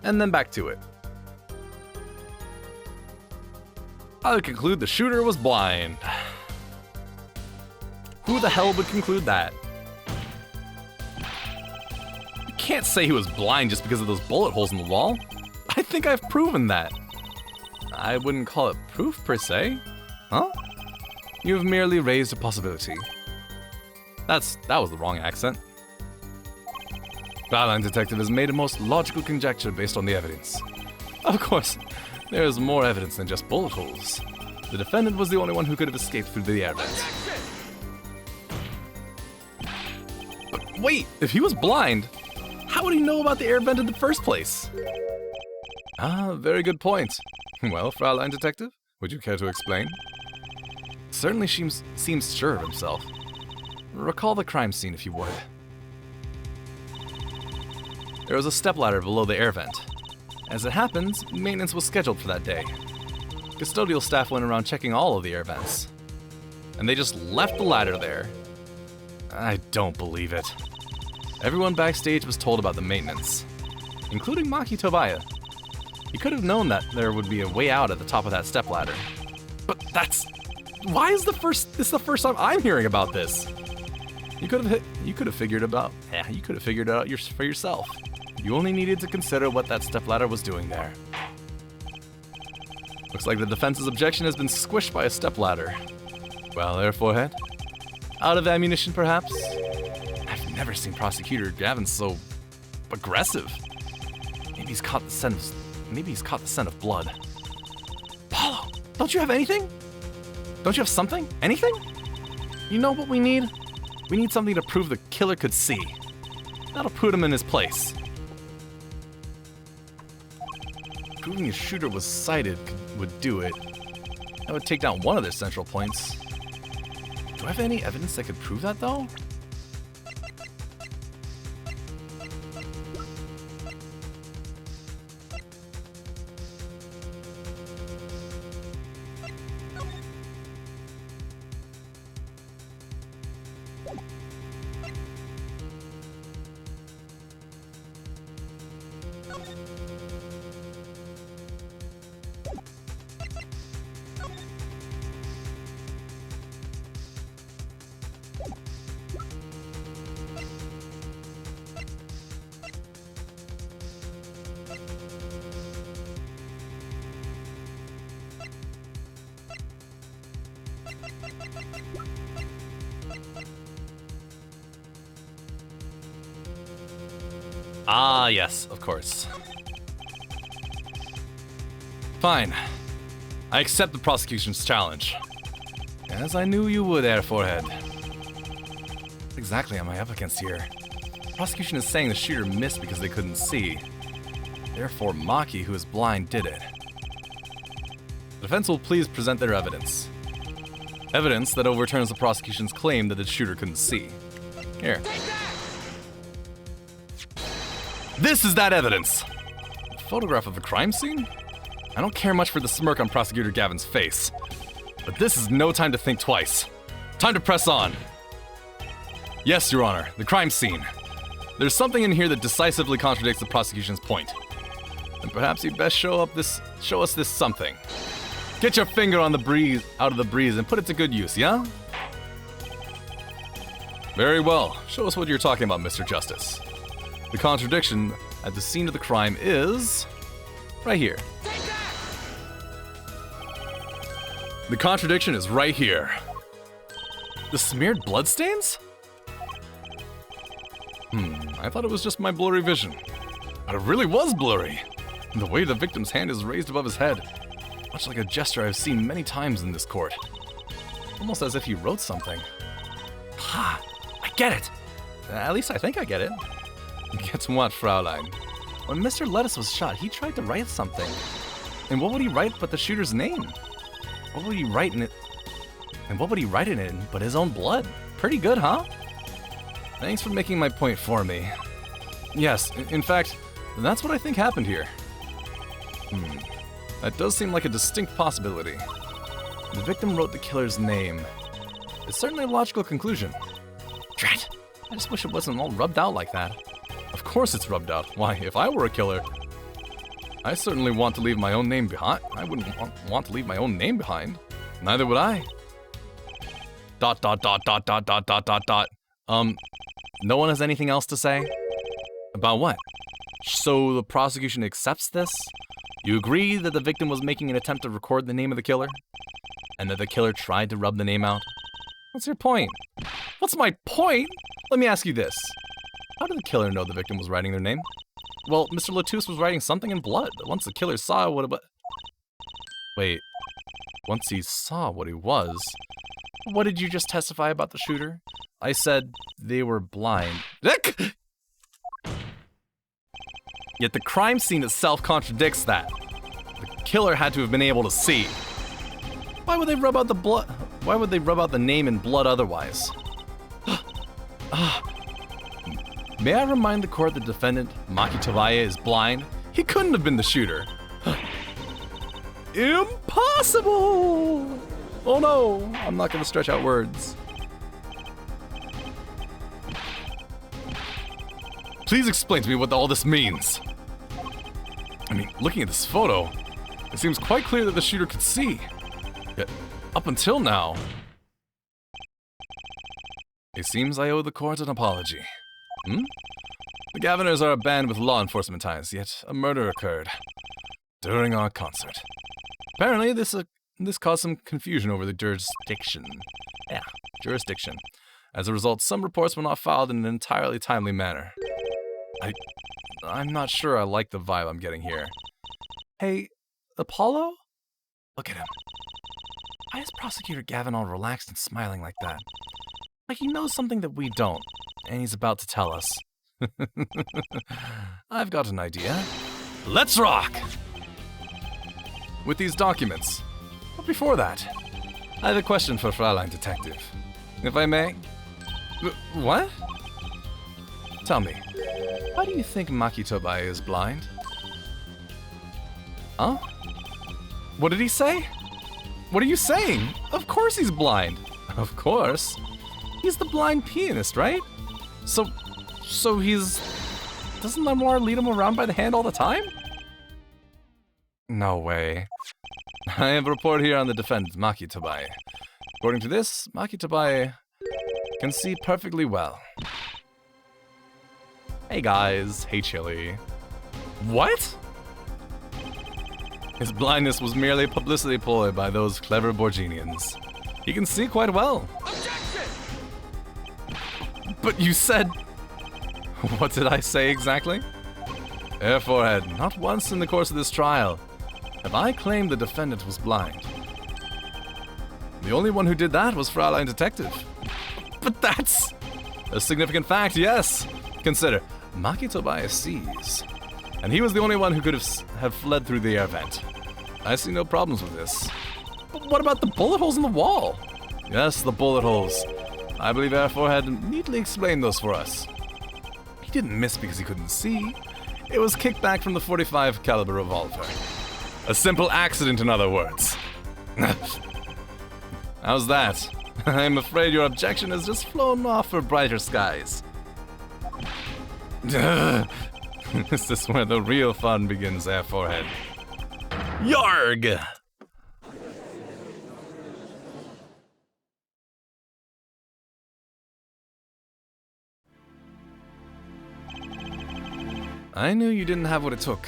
and then back to it. I would conclude the shooter was blind. Who the hell would conclude that? You can't say he was blind just because of those bullet holes in the wall. I think I've proven that. I wouldn't call it proof per se. Huh? You've merely raised a possibility. That was the wrong accent. Fraulein Detective has made a most logical conjecture based on the evidence. Of course, there is more evidence than just bullet holes. The defendant was the only one who could have escaped through the air vent. But wait, if he was blind, how would he know about the air vent in the first place? Ah, very good point. Well, Fraulein Detective, would you care to explain? Certainly seems sure of himself. Recall the crime scene if you would. There was a stepladder below the air vent. As it happens, maintenance was scheduled for that day. Custodial staff went around checking all of the air vents. And they just left the ladder there. I don't believe it. Everyone backstage was told about the maintenance, including Maki Tobaya. He could have known that there would be a way out at the top of that stepladder. But why is this the first time I'm hearing about this? You could have figured it out for yourself. You only needed to consider what that stepladder was doing there. Looks like the defense's objection has been squished by a stepladder. Well, there, Forehead. Out of ammunition, perhaps? I've never seen Prosecutor Gavin so aggressive. Maybe he's caught the scent of blood. Paulo, don't you have anything? Don't you have something? Anything? You know what we need? We need something to prove the killer could see. That'll put him in his place. Proving the shooter was sighted would do it. That would take down one of their central points. Do I have any evidence that could prove that, though? Ah, yes, of course. Fine. I accept the prosecution's challenge. As I knew you would, Air Forehead. What exactly am I up against here? The prosecution is saying the shooter missed because they couldn't see. Therefore, Maki, who is blind, did it. The defense will please present their evidence. Evidence that overturns the prosecution's claim that the shooter couldn't see. Here. This is that evidence! A photograph of the crime scene? I don't care much for the smirk on Prosecutor Gavin's face. But this is no time to think twice. Time to press on. Yes, Your Honor, the crime scene. There's something in here that decisively contradicts the prosecution's point. And perhaps you'd best show us this something. Get your finger on the breeze, out of the breeze, and put it to good use, yeah? Very well. Show us what you're talking about, Mr. Justice. The contradiction at the scene of the crime is right here. The contradiction is right here. The smeared bloodstains? I thought it was just my blurry vision. But it really was blurry. And the way the victim's hand is raised above his head, much like a gesture I've seen many times in this court. Almost as if he wrote something. Ha! I get it! At least I think I get it. Get what, Fraulein? When Mr. Lettuce was shot, he tried to write something. And what would he write but the shooter's name? What would he write in it? And what would he write in it but his own blood? Pretty good, huh? Thanks for making my point for me. Yes, in fact, that's what I think happened here. That does seem like a distinct possibility. The victim wrote the killer's name. It's certainly a logical conclusion. Drat! I just wish it wasn't all rubbed out like that. Of course it's rubbed out. Why, if I were a killer... I certainly want to leave my own name behind. I wouldn't want to leave my own name behind. Neither would I. ... No one has anything else to say? About what? So the prosecution accepts this? You agree that the victim was making an attempt to record the name of the killer? And that the killer tried to rub the name out? What's your point? What's my point? Let me ask you this. How did the killer know the victim was writing their name? Well, Mr. Latouche was writing something in blood. Once the killer saw what it was... Wait. Once he saw what he was... What did you just testify about the shooter? I said they were blind. Yet the crime scene itself contradicts that. The killer had to have been able to see. Why would they rub out the blood? Why would they rub out the name in blood otherwise? May I remind the court the defendant, Maki Tobaye, is blind? He couldn't have been the shooter. Impossible! Oh no, I'm not gonna stretch out words. Please explain to me what all this means. I mean, looking at this photo, it seems quite clear that the shooter could see. Yet, up until now... It seems I owe the court an apology. The Gaviners are a band with law enforcement ties, yet a murder occurred during our concert. Apparently, this caused some confusion over the jurisdiction. Yeah, jurisdiction. As a result, some reports were not filed in an entirely timely manner. I'm not sure I like the vibe I'm getting here. Hey, Apollo? Look at him. Why is Prosecutor Gavin all relaxed and smiling like that? Like he knows something that we don't, and he's about to tell us. I've got an idea. Let's rock! With these documents. But before that, I have a question for Fraulein Detective. If I may? What? Tell me, why do you think Maki Tobaye is blind? Huh? What did he say? What are you saying? Of course he's blind. Of course. He's the blind pianist, right? So he's... Doesn't Lemoire lead him around by the hand all the time? No way. I have a report here on the defendant, Maki Tobaye. According to this, Maki Tobaye can see perfectly well. Hey guys, hey Chili. What? His blindness was merely a publicity ploy by those clever Borginians. He can see quite well. Objection! But you said... What did I say exactly? Air Forehead, not once in the course of this trial have I claimed the defendant was blind. The only one who did that was Fraulein Detective. But that's a significant fact, yes. Consider, Maki Tobaye sees, and he was the only one who could have fled through the air vent. I see no problems with this. But what about the bullet holes in the wall? Yes, the bullet holes. I believe Air Forehead neatly explained those for us. He didn't miss because he couldn't see. It was kicked back from the .45 caliber revolver. A simple accident, in other words. How's that? I'm afraid your objection has just flown off for brighter skies. This is where the real fun begins, Air Forehead. Yarg! I knew you didn't have what it took.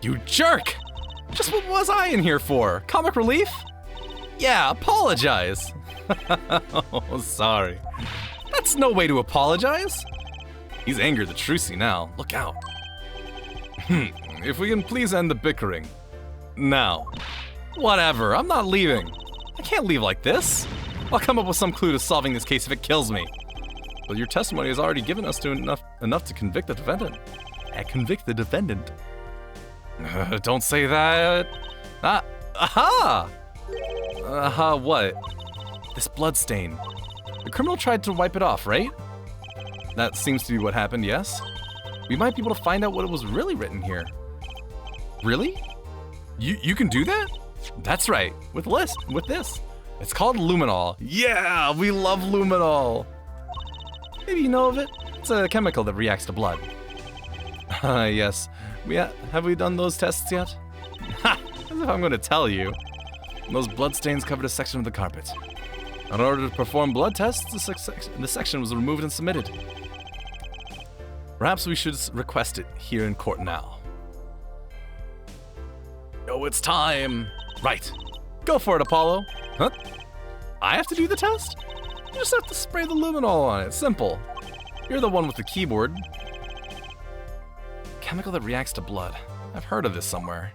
You jerk! Just what was I in here for? Comic relief? Yeah, apologize. Oh, sorry. That's no way to apologize. He's angered the Trucy now. Look out. If we can please end the bickering. Now. Whatever, I'm not leaving. I can't leave like this. I'll come up with some clue to solving this case if it kills me. But your testimony has already given us enough to convict the defendant. Convict the defendant. Don't say that. Aha! Aha, what? This blood stain. The criminal tried to wipe it off, right? That seems to be what happened, yes? We might be able to find out what was really written here. Really? You can do that? That's right, with this. It's called luminol. Yeah, we love luminol. Maybe you know of it? It's a chemical that reacts to blood. Yes. Have we done those tests yet? Ha! As if I'm going to tell you. Those bloodstains covered a section of the carpet. In order to perform blood tests, the section was removed and submitted. Perhaps we should request it here in court now. Oh, it's time! Right. Go for it, Apollo. Huh? I have to do the test? You just have to spray the luminol on it. Simple. You're the one with the keyboard. Chemical that reacts to blood. I've heard of this somewhere.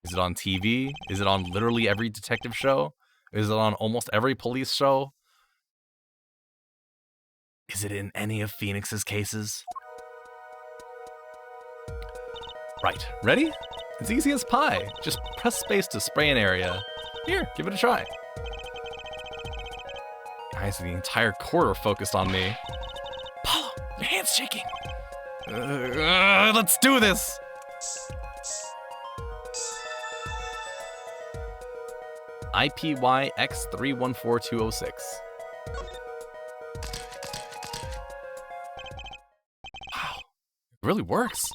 Is it on TV? Is it on literally every detective show? Is it on almost every police show? Is it in any of Phoenix's cases? Right, ready? It's easy as pie. Just press space to spray an area. Here, give it a try. Guys, the entire court are focused on me. Apollo, your hand's shaking. Let's do this! IPYX314206. Wow, it really works.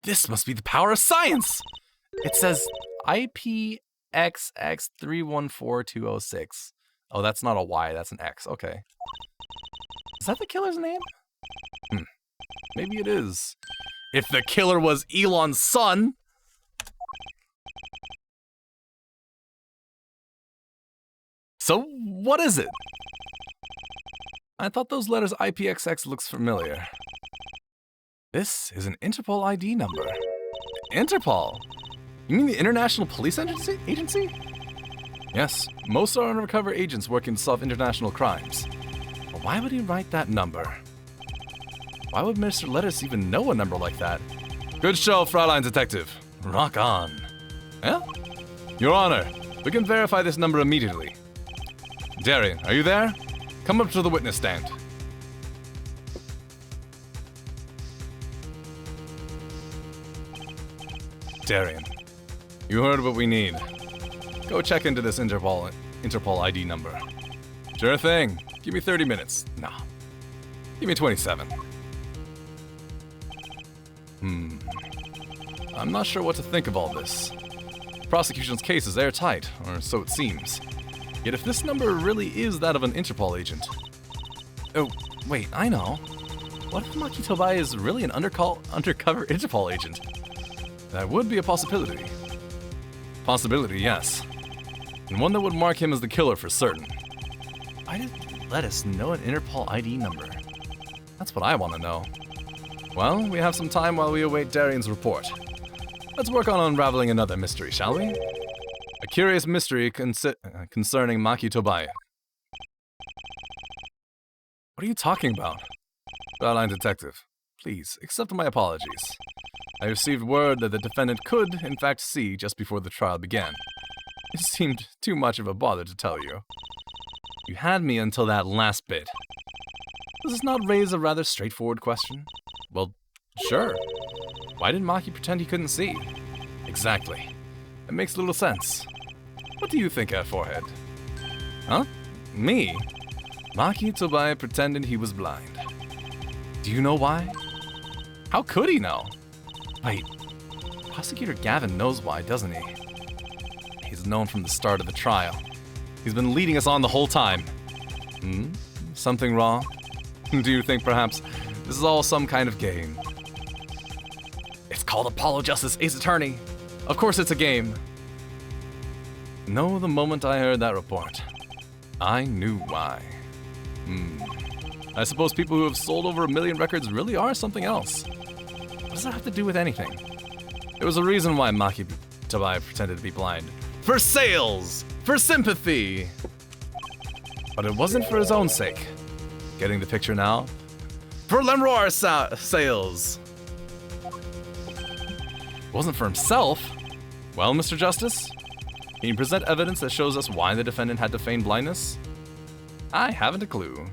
This must be the power of science! It says IPXX314206. Oh, that's not a Y, that's an X. Okay. Is that the killer's name? Maybe it is. If the killer was Elon's son. So, what is it? I thought those letters IPXX looks familiar. This is an Interpol ID number. Interpol? You mean the International Police Agency? Yes, most are undercover agents working to solve international crimes. But why would he write that number? Why would Mr. Lettuce even know a number like that? Good show, Fraulein Detective. Rock on. Yeah? Your Honor, we can verify this number immediately. Darian, are you there? Come up to the witness stand. Darian, you heard what we need. Go check into this Interpol ID number. Sure thing. Give me 30 minutes. Nah. Give me 27. I'm not sure what to think of all this. The prosecution's case is airtight, or so it seems. Yet if this number really is that of an Interpol agent... Oh, wait, I know. What if Maki Tobai is really an undercover Interpol agent? That would be a possibility. Possibility, yes. And one that would mark him as the killer for certain. Why did Lettuce know an Interpol ID number? That's what I want to know. Well, we have some time while we await Darian's report. Let's work on unraveling another mystery, shall we? A curious mystery concerning Maki Tobai. What are you talking about? Fraulein Detective, please, accept my apologies. I received word that the defendant could, in fact, see just before the trial began. It seemed too much of a bother to tell you. You had me until that last bit. Does this not raise a rather straightforward question? Well, sure. Why did Maki pretend he couldn't see? Exactly. It makes little sense. What do you think, Forehead? Huh? Me? Maki Tobai pretended he was blind. Do you know why? How could he know? Wait, Prosecutor Gavin knows why, doesn't he? He's known from the start of the trial. He's been leading us on the whole time. Something wrong? Do you think perhaps this is all some kind of game? It's called Apollo Justice, Ace Attorney. Of course it's a game. No, the moment I heard that report, I knew why. I suppose people who have sold over 1 million records really are something else. What does that have to do with anything? There was a reason why Maki Tobai pretended to be blind. For sales! For sympathy! But it wasn't for his own sake. Getting the picture now? For Lemroir sales! It wasn't for himself. Well, Mr. Justice, can you present evidence that shows us why the defendant had to feign blindness? I haven't a clue.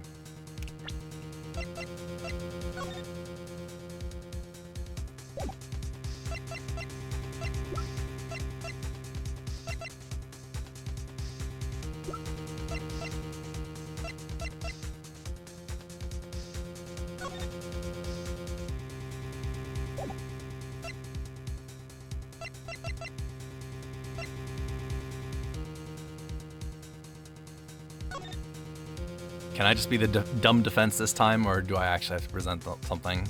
Can I just be the dumb defense this time, or do I actually have to present something?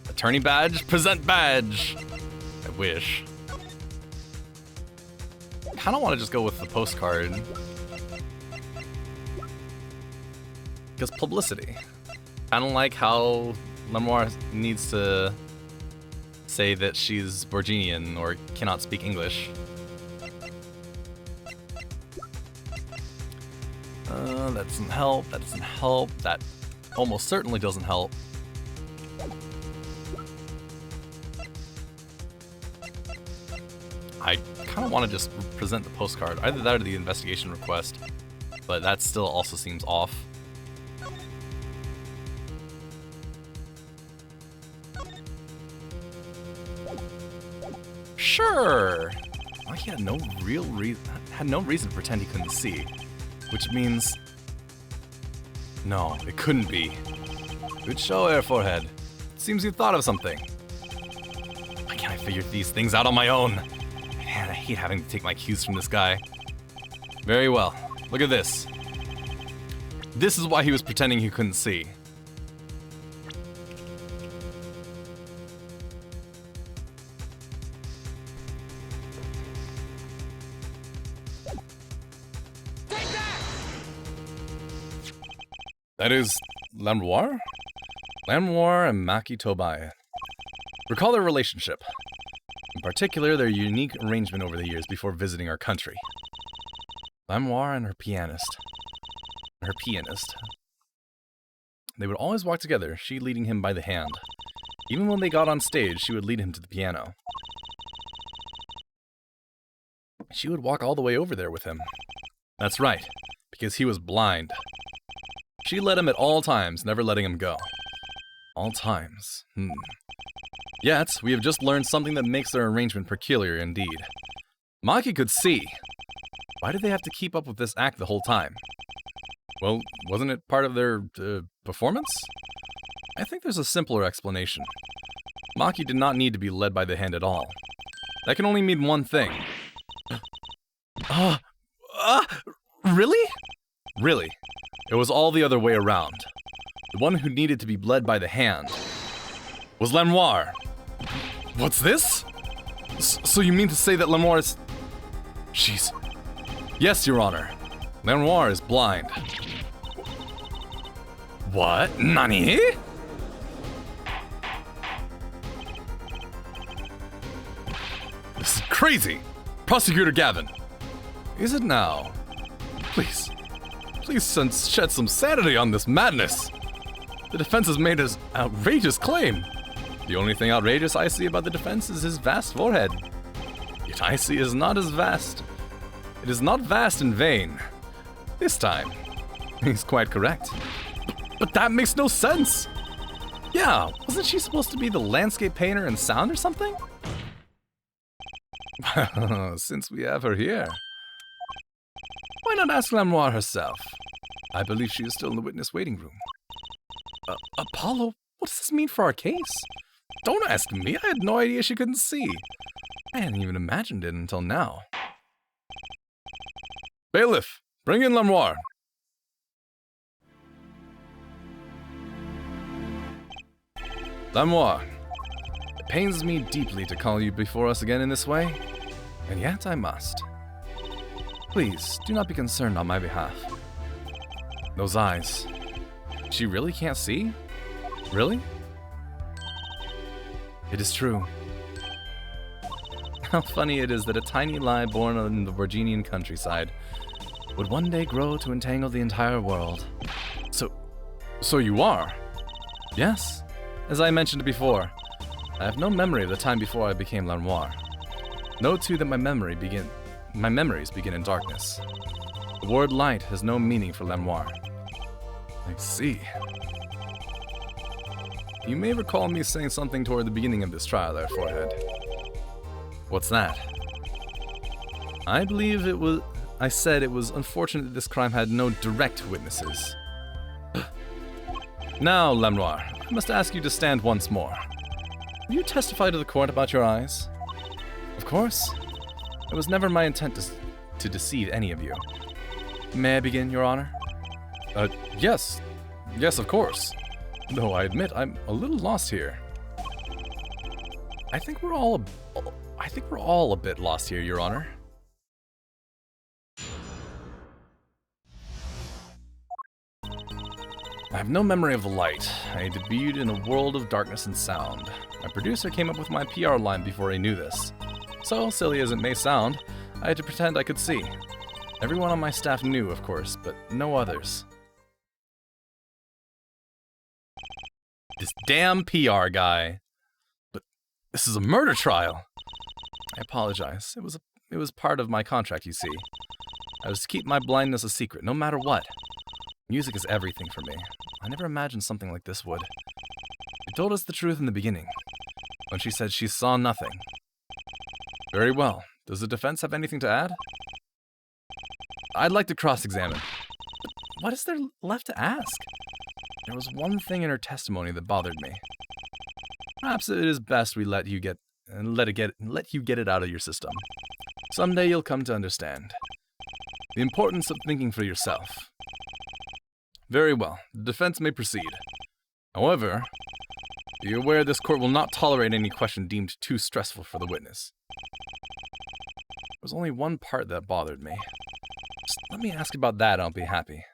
Attorney badge? Present badge! I wish. I kind of want to just go with the postcard. Because publicity. Kind of like how Lemoire needs to say that she's Borginian or cannot speak English. That doesn't help, that doesn't help, that almost certainly doesn't help. I kind of want to just present the postcard, either that or the investigation request, but that still also seems off. Sure! Well, he had no reason to pretend he couldn't see. Which means... No, it couldn't be. Good show, Air Forehead. It seems you thought of something. Why can't I figure these things out on my own? Man, I hate having to take my cues from this guy. Very well. Look at this. This is why he was pretending he couldn't see. That is Lemoire? Lemoire and Maki Tobai. Recall their relationship. In particular, their unique arrangement over the years before visiting our country. Lemoire and her pianist. They would always walk together, she leading him by the hand. Even when they got on stage, she would lead him to the piano. She would walk all the way over there with him. That's right, because he was blind. She led him at all times, never letting him go. All times. Yet, we have just learned something that makes their arrangement peculiar indeed. Maki could see. Why did they have to keep up with this act the whole time? Well, wasn't it part of their performance? I think there's a simpler explanation. Maki did not need to be led by the hand at all. That can only mean one thing. Really? Really. It was all the other way around. The one who needed to be led by the hand was Lemoire. What's this? So you mean to say that Lemoire is... Jeez. Yes, Your Honor. Lemoire is blind. What? Nani? This is crazy! Prosecutor Gavin! Is it now? Please shed some sanity on this madness. The defense has made his outrageous claim. The only thing outrageous I see about the defense is his vast forehead. Yet I see it is not as vast. It is not vast in vain. This time, he's quite correct. But that makes no sense. Yeah, wasn't she supposed to be the landscape painter in sound or something? Since we have her here, why not ask Lemoire herself? I believe she is still in the witness waiting room. Apollo, what does this mean for our case? Don't ask me, I had no idea she couldn't see. I hadn't even imagined it until now. Bailiff, bring in Lemoire. Lemoire, it pains me deeply to call you before us again in this way, and yet I must. Please, do not be concerned on my behalf. Those eyes. She really can't see? Really? It is true. How funny it is that a tiny lie born in the Virginian countryside would one day grow to entangle the entire world. So you are? Yes. As I mentioned before, I have no memory of the time before I became Lemoire. Know too that my memories begin in darkness. The word light has no meaning for Lemoire. I see. You may recall me saying something toward the beginning of this trial there, Forehead. What's that? I believe I said it was unfortunate that this crime had no direct witnesses. Now, Lemoire, I must ask you to stand once more. Will you testify to the court about your eyes? Of course. It was never my intent to deceive any of you. May I begin, Your Honor? Yes. Yes, of course. Though I admit I'm a little lost here. I think we're all a bit lost here, Your Honor. I have no memory of the light. I debuted in a world of darkness and sound. My producer came up with my PR line before he knew this. So, silly as it may sound, I had to pretend I could see. Everyone on my staff knew, of course, but no others. This damn PR guy. But this is a murder trial. I apologize. It was part of my contract, you see. I was to keep my blindness a secret, no matter what. Music is everything for me. I never imagined something like this would. She told us the truth in the beginning, when she said she saw nothing. Very well. Does the defense have anything to add? I'd like to cross-examine. But what is there left to ask? There was one thing in her testimony that bothered me. Perhaps it is best we let you get it out of your system. Someday you'll come to understand the importance of thinking for yourself. Very well, the defense may proceed. However, be aware this court will not tolerate any question deemed too stressful for the witness. There was only one part that bothered me. Just let me ask about that and I'll be happy.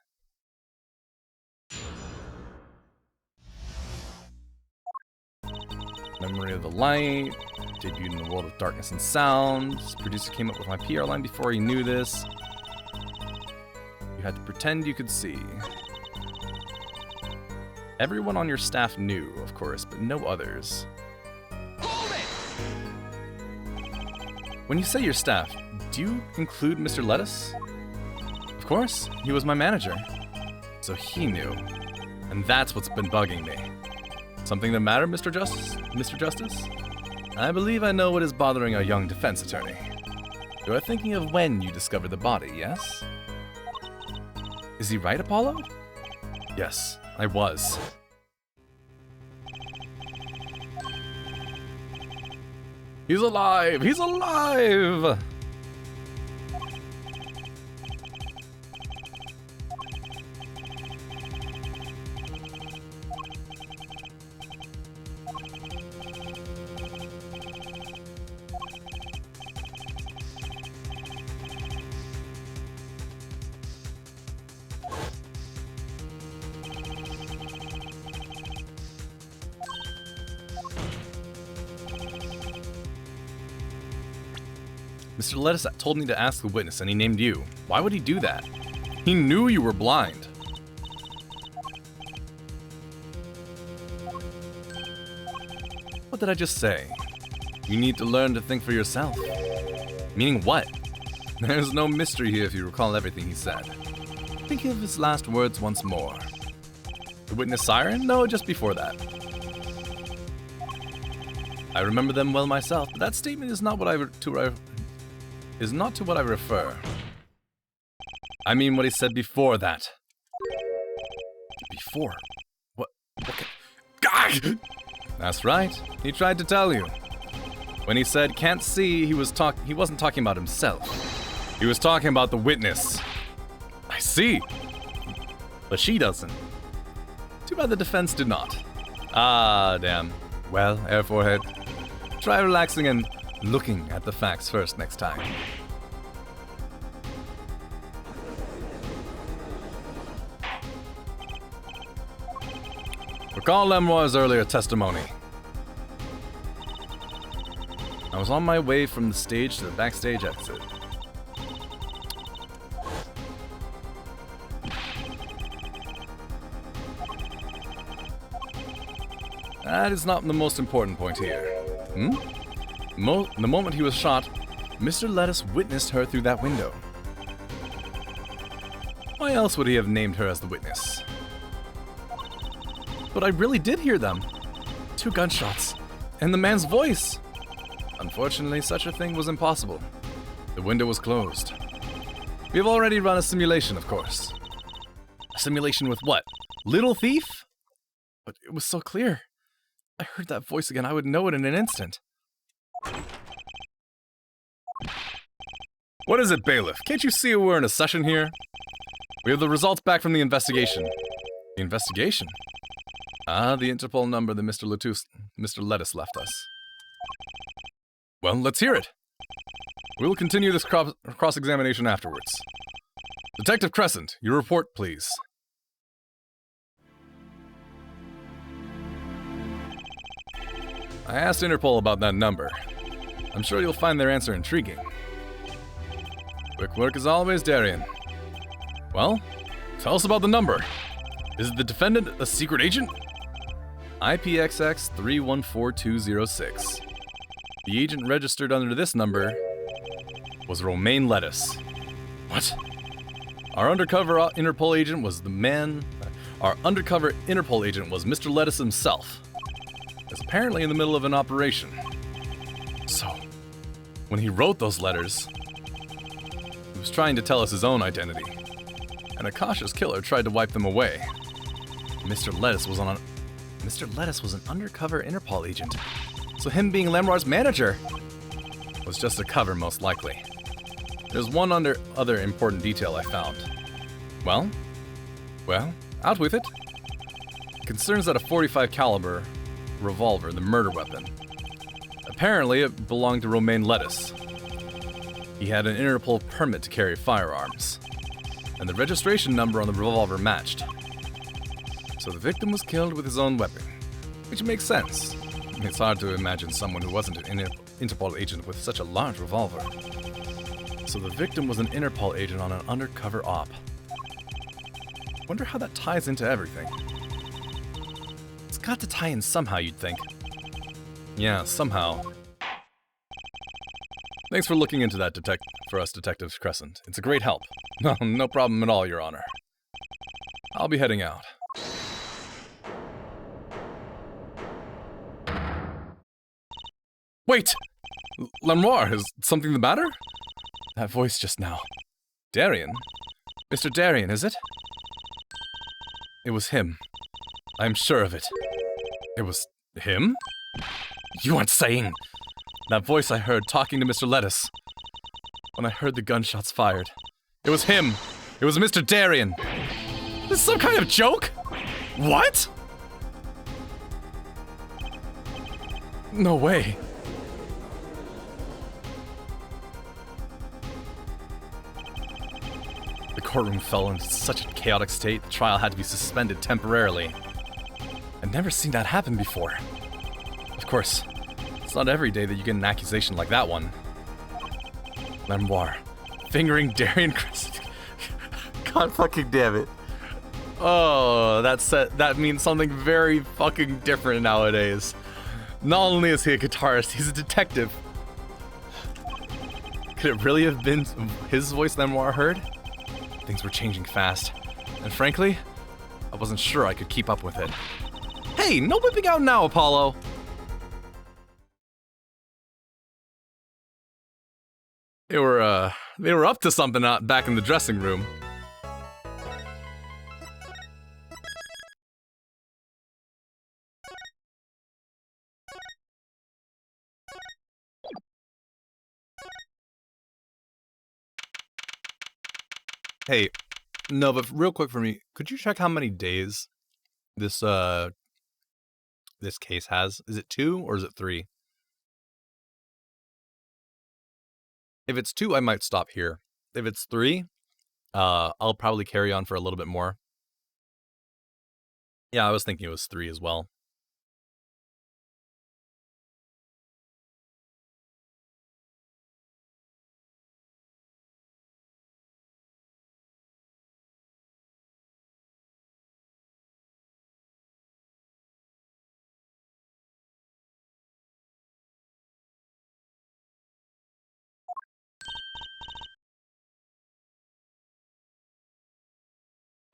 Memory of the light, debuted in the world of darkness and sound. This producer came up with my PR line before he knew this. You had to pretend you could see. Everyone on your staff knew, of course, but no others. Hold it! When you say your staff, do you include Mr. Lettuce? Of course, he was my manager. So he knew. And that's what's been bugging me. Something the matter, Mr. Justice? Mr. Justice? I believe I know what is bothering our young defense attorney. You are thinking of when you discovered the body, yes? Is he right, Apollo? Yes, I was. He's alive! He's alive! Mr. Lettuce told me to ask the witness, and he named you. Why would he do that? He knew you were blind. What did I just say? You need to learn to think for yourself. Meaning what? There's no mystery here if you recall everything he said. Think of his last words once more. The witness siren? No, just before that. I remember them well myself, but that statement is not to what I refer. I mean what he said before that. Before? What God! That's right. He tried to tell you. When he said can't see, he wasn't talking about himself. He was talking about the witness. I see. But she doesn't. Too bad the defense did not. Ah, damn. Well, air forehead. Try relaxing and looking at the facts first next time. Recall Lemoire's earlier testimony. I was on my way from the stage to the backstage exit. That is not the most important point here. The moment he was shot, Mr. Lettuce witnessed her through that window. Why else would he have named her as the witness? But I really did hear them. 2 gunshots. And the man's voice. Unfortunately, such a thing was impossible. The window was closed. We have already run a simulation, of course. A simulation with what? Little Thief? But it was so clear. I heard that voice again, I would know it in an instant. What is it, bailiff? Can't you see we're in a session here? We have the results back from the investigation. The investigation? Ah, the Interpol number that Mr. Lettuce left us. Well, let's hear it. We will continue this cross-examination afterwards. Detective Crescent, your report, please. I asked Interpol about that number. I'm sure you'll find their answer intriguing. Quick work as always, Darian. Well, tell us about the number. Is the defendant a secret agent? IPXX 314206. The agent registered under this number was Romaine Lettuce. What? Our undercover Interpol agent was Mr. Lettuce himself. Is apparently in the middle of an operation. So, when he wrote those letters, he was trying to tell us his own identity. And a cautious killer tried to wipe them away. Mr. Lettuce was an undercover Interpol agent. So him being Lenoir's manager was just a cover, most likely. There's one other important detail I found. Well, out with it. Concerns that a .45 caliber revolver, the murder weapon. Apparently, it belonged to Romaine Lettuce. He had an Interpol permit to carry firearms, and the registration number on the revolver matched. So the victim was killed with his own weapon, which makes sense. It's hard to imagine someone who wasn't an Interpol agent with such a large revolver. So the victim was an Interpol agent on an undercover op. Wonder how that ties into everything. It's got to tie in somehow, you'd think. Yeah, somehow. Thanks for looking into that, for us, Detective Crescent. It's a great help. No problem at all, Your Honor. I'll be heading out. Wait! Lenoir, is something the matter? That voice just now. Darian? Mr. Darian, is it? It was him. I'm sure of it. It was him? You aren't saying... That voice I heard talking to Mr. Lettuce. When I heard the gunshots fired. It was him. It was Mr. Darian. This is some kind of joke? What? No way. The courtroom fell into such a chaotic state, the trial had to be suspended temporarily. I'd never seen that happen before. Of course, it's not every day that you get an accusation like that one. Lenoir, fingering Darian Crescent. God fucking damn it. Oh, that means something very fucking different nowadays. Not only is he a guitarist, he's a detective. Could it really have been his voice Lenoir heard? Things were changing fast, and frankly, I wasn't sure I could keep up with it. Hey, no whipping out now, Apollo! They were up to something out back in the dressing room. Hey, no, but real quick for me, could you check how many days this case has? Is it 2 or is it 3? If it's 2, I might stop here. If it's 3, I'll probably carry on for a little bit more. Yeah, I was thinking it was 3 as well.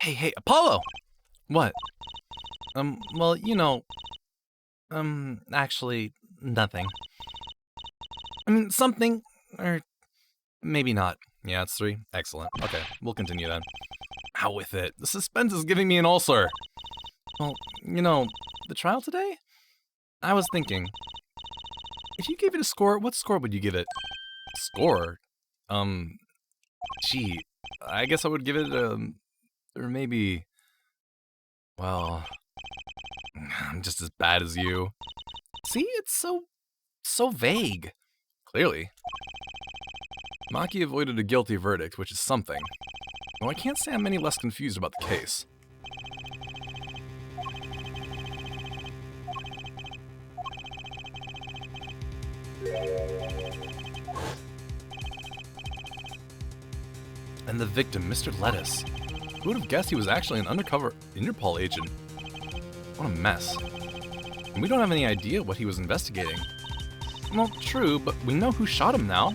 Hey, Apollo! What? Well, you know, actually, nothing. I mean, something, or maybe not. Yeah, it's 3. Excellent. Okay, we'll continue then. Out with it. The suspense is giving me an ulcer. Well, you know, the trial today? I was thinking, if you gave it a score, what score would you give it? Score? Gee, I guess I would give it or maybe, well, I'm just as bad as you. See, it's so vague. Clearly. Maki avoided a guilty verdict, which is something. Though I can't say I'm any less confused about the case. And the victim, Mr. Lettuce. Who would have guessed he was actually an undercover Interpol agent? What a mess. And we don't have any idea what he was investigating. Well, true, but we know who shot him now.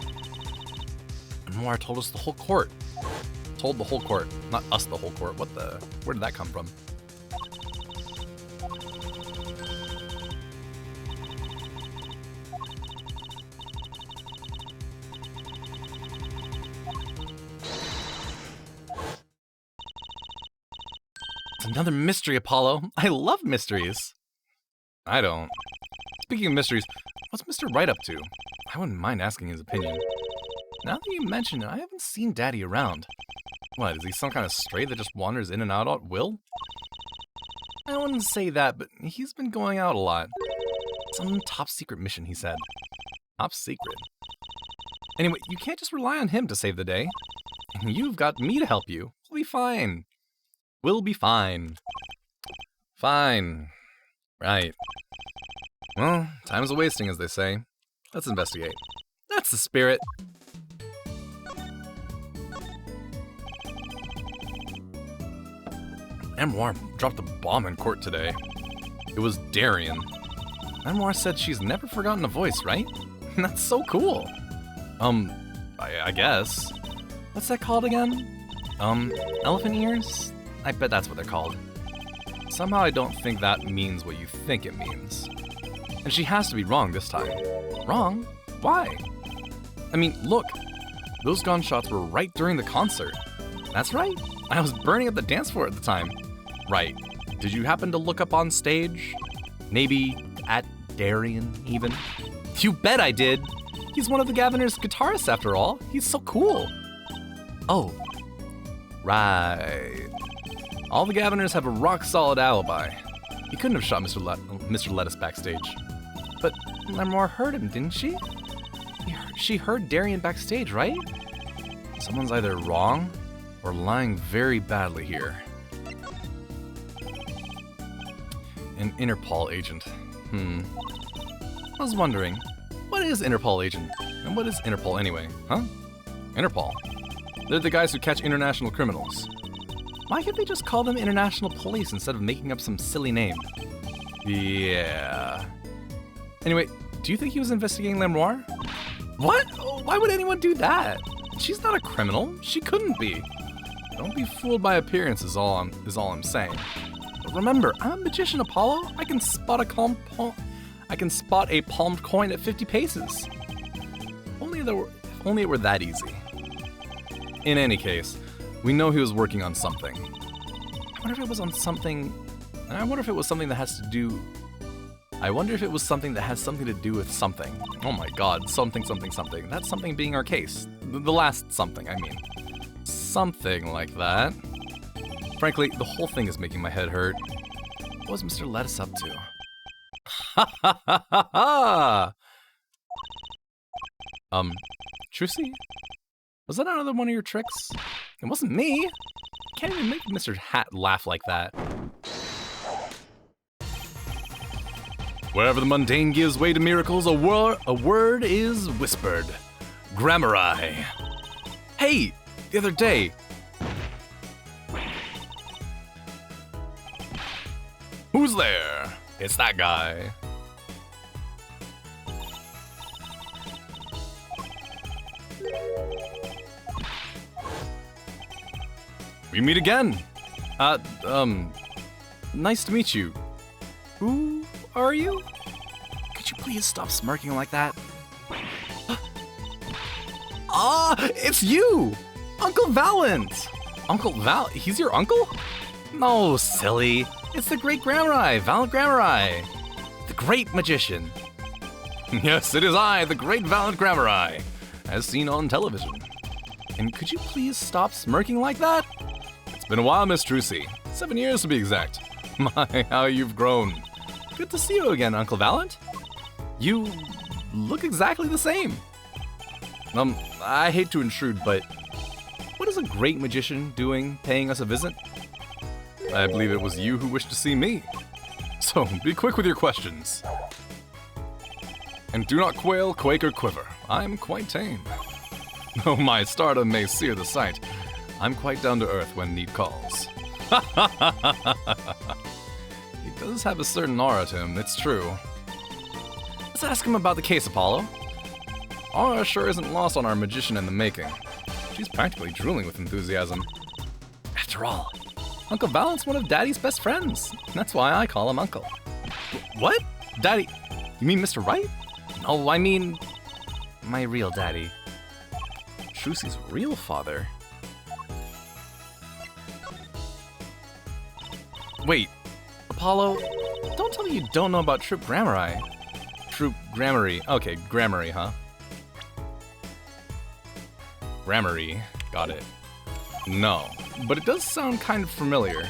And Moir told us the whole court. Told the whole court, not us the whole court. What the? Where did that come from? Another mystery, Apollo. I love mysteries. I don't. Speaking of mysteries, what's Mr. Wright up to? I wouldn't mind asking his opinion. Now that you mention it, I haven't seen Daddy around. What, is he some kind of stray that just wanders in and out at will? I wouldn't say that, but he's been going out a lot. Some top secret mission, he said. Top secret? Anyway, you can't just rely on him to save the day. And you've got me to help you. We'll be fine. We'll be fine. Fine. Right. Well, time's a-wasting, as they say. Let's investigate. That's the spirit. Memoir dropped a bomb in court today. It was Darien. Memoir said she's never forgotten a voice, right? That's so cool. I guess. What's that called again? Elephant ears? I bet that's what they're called. Somehow I don't think that means what you think it means. And she has to be wrong this time. Wrong? Why? I mean, look. Those gunshots were right during the concert. That's right. I was burning up the dance floor at the time. Right. Did you happen to look up on stage? Maybe at Darien, even? You bet I did. He's one of the governor's guitarists, after all. He's so cool. Oh. Right. All the governors have a rock-solid alibi. He couldn't have shot Mr. Lettuce backstage. But Memoir heard him, didn't she? She heard Darien backstage, right? Someone's either wrong or lying very badly here. An Interpol agent. I was wondering, what is Interpol agent? And what is Interpol anyway, huh? Interpol. They're the guys who catch international criminals. Why can't they just call them international police instead of making up some silly name? Yeah. Anyway, do you think he was investigating Lemoire? What? Why would anyone do that? She's not a criminal. She couldn't be. Don't be fooled by appearance is all I'm saying. But remember, I'm a magician, Apollo. I can spot a palmed coin at 50 paces. If only it were that easy. In any case, we know he was working on something. I wonder if it was something that has something to do with something. Oh my god, something. That's something being our case. The last something, I mean. Something like that. Frankly, the whole thing is making my head hurt. What was Mr. Lettuce up to? Ha ha ha ha ha! Trucy? Was that another one of your tricks? It wasn't me! Can't even make Mr. Hat laugh like that. Wherever the mundane gives way to miracles, a word is whispered. Grammari. Hey! The other day... Who's there? It's that guy. We meet again. Nice to meet you. Who are you? Could you please stop smirking like that? It's you! Uncle Valent! Uncle Val? He's your uncle? No, silly. It's the great Grammari, Valent Grammari. The great magician. Yes, it is I, the great Valent Grammari, as seen on television. And could you please stop smirking like that? It's been a while, Miss Trucy. 7 years to be exact. My, how you've grown. Good to see you again, Uncle Valent. You look exactly the same. I hate to intrude, but what is a great magician doing paying us a visit? I believe it was you who wished to see me. So, be quick with your questions. And do not quail, quake, or quiver. I'm quite tame. Though my stardom may sear the sight, I'm quite down to earth when need calls. He does have a certain aura to him, it's true. Let's ask him about the case, Apollo. Aura sure isn't lost on our magician in the making. She's practically drooling with enthusiasm. After all, Uncle Valent's one of Daddy's best friends. That's why I call him Uncle. What? Daddy? You mean Mr. Wright? No, I mean my real daddy. Trucy's real father. Wait, Apollo, don't tell me you don't know about Troop Grammari. Troop Grammari. Okay, Grammari, huh? Grammari. Got it. No, but it does sound kind of familiar.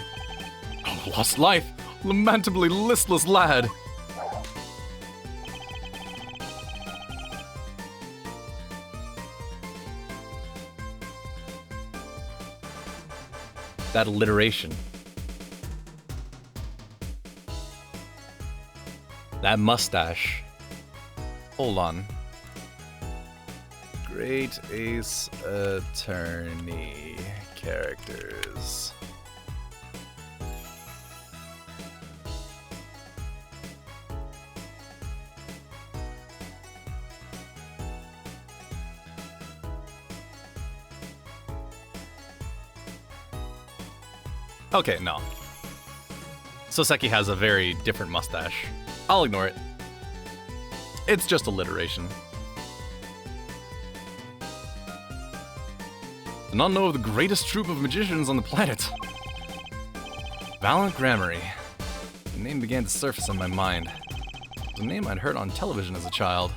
Oh, lost life! Lamentably listless lad! That alliteration. That mustache. Hold on. Great Ace Attorney characters. Okay, no. Soseki has a very different mustache. I'll ignore it. It's just alliteration. Do not know of the greatest troupe of magicians on the planet. Valent Grammari. The name began to surface in my mind. It was a name I'd heard on television as a child.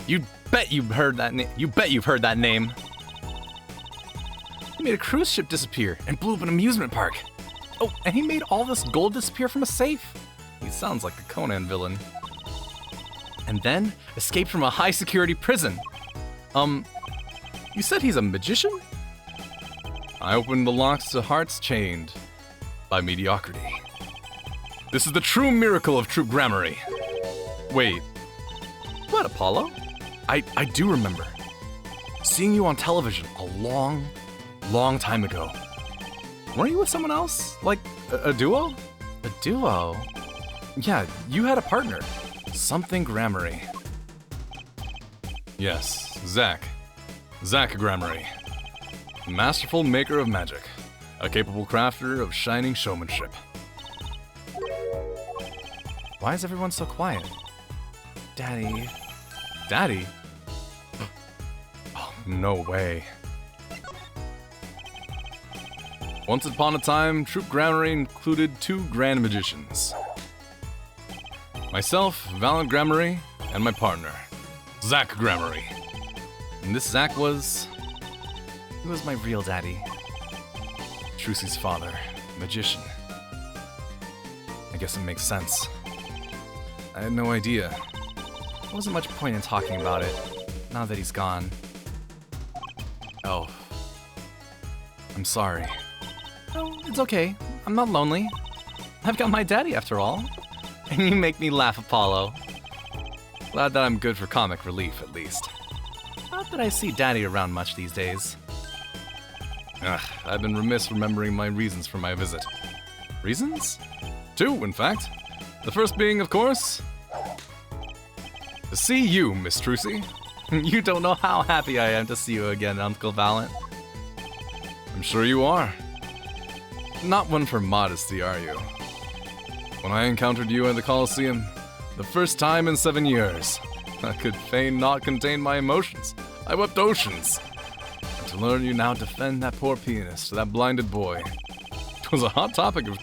You bet you've heard that name. You bet you've heard that name. He made a cruise ship disappear and blew up an amusement park. Oh, and he made all this gold disappear from a safe. He sounds like a Conan villain. And then escaped from a high-security prison. You said he's a magician? I opened the locks to hearts chained by mediocrity. This is the true miracle of Troop Grammari. Wait, what, Apollo? I do remember seeing you on television a long time ago. Weren't you with someone else? Like a duo? A duo? Yeah, you had a partner. Something Grammari. Yes, Zach Grammari. Masterful maker of magic. A capable crafter of shining showmanship. Why is everyone so quiet? Daddy? Daddy? Oh, no way. Once upon a time, Troop Grammari included 2 grand magicians. Myself, Valent Grammari, and my partner, Zach Grammari. And this Zach he was my real daddy. Trucy's father, magician. I guess it makes sense. I had no idea. There wasn't much point in talking about it, now that he's gone. Oh. I'm sorry. Oh, it's okay. I'm not lonely. I've got my daddy after all. And you make me laugh, Apollo. Glad that I'm good for comic relief, at least. Not that I see Daddy around much these days. I've been remiss remembering my reasons for my visit. Reasons? 2, in fact. The first being, of course, to see you, Miss Trucy. You don't know how happy I am to see you again, Uncle Valent. I'm sure you are. Not one for modesty, are you? When I encountered you at the Coliseum, the first time in 7 years, I could fain not contain my emotions. I wept oceans. And to learn you now defend that poor pianist, that blinded boy, 'twas a hot topic of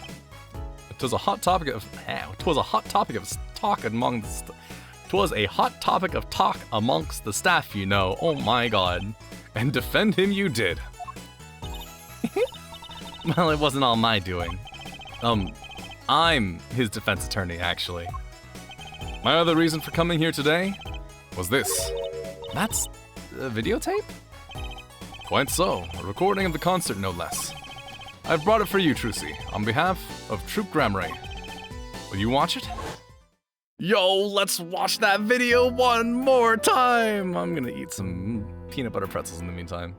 talk amongst the staff, you know. Oh my god. And defend him you did. Well, it wasn't all my doing. I'm his defense attorney, actually. My other reason for coming here today was this. That's a videotape? Quite so, a recording of the concert, no less. I've brought it for you, Trucy, on behalf of Troop Grammary. Will you watch it? Yo, let's watch that video one more time! I'm gonna eat some peanut butter pretzels in the meantime.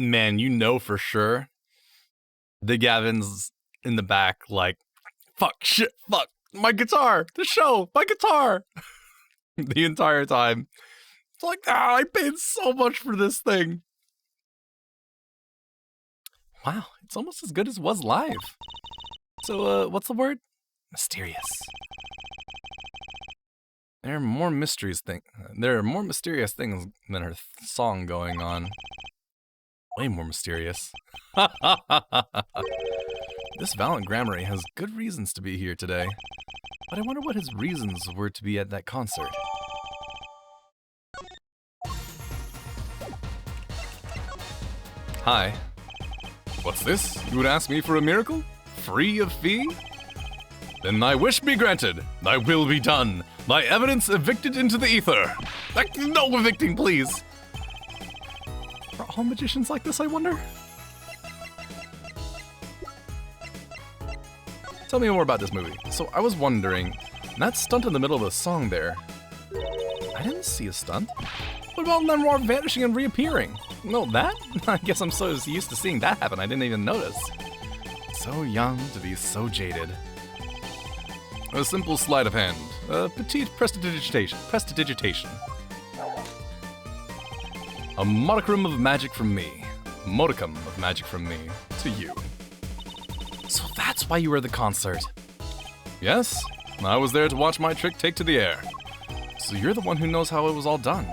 Man, you know for sure that Gavin's in the back like, fuck, shit, fuck, my guitar, the show, my guitar, the entire time. It's like, I paid so much for this thing. Wow, it's almost as good as was live. So, what's the word? Mysterious. There are more mysterious things than her song going on. Way more mysterious. This Valiant Grammary has good reasons to be here today. But I wonder what his reasons were to be at that concert. Hi. What's this? You would ask me for a miracle? Free of fee? Then thy wish be granted. Thy will be done. Thy evidence evicted into the ether. No evicting, please. Are all magicians like this, I wonder? Tell me more about this movie. So I was wondering, that stunt in the middle of the song there, I didn't see a stunt. What about Lenoir vanishing and reappearing? No, that? I guess I'm so used to seeing that happen, I didn't even notice. So young to be so jaded. A simple sleight of hand. A petite prestidigitation. A modicum of magic from me. Modicum of magic from me to you. So that's why you were at the concert. Yes, I was there to watch my trick take to the air. So you're the one who knows how it was all done.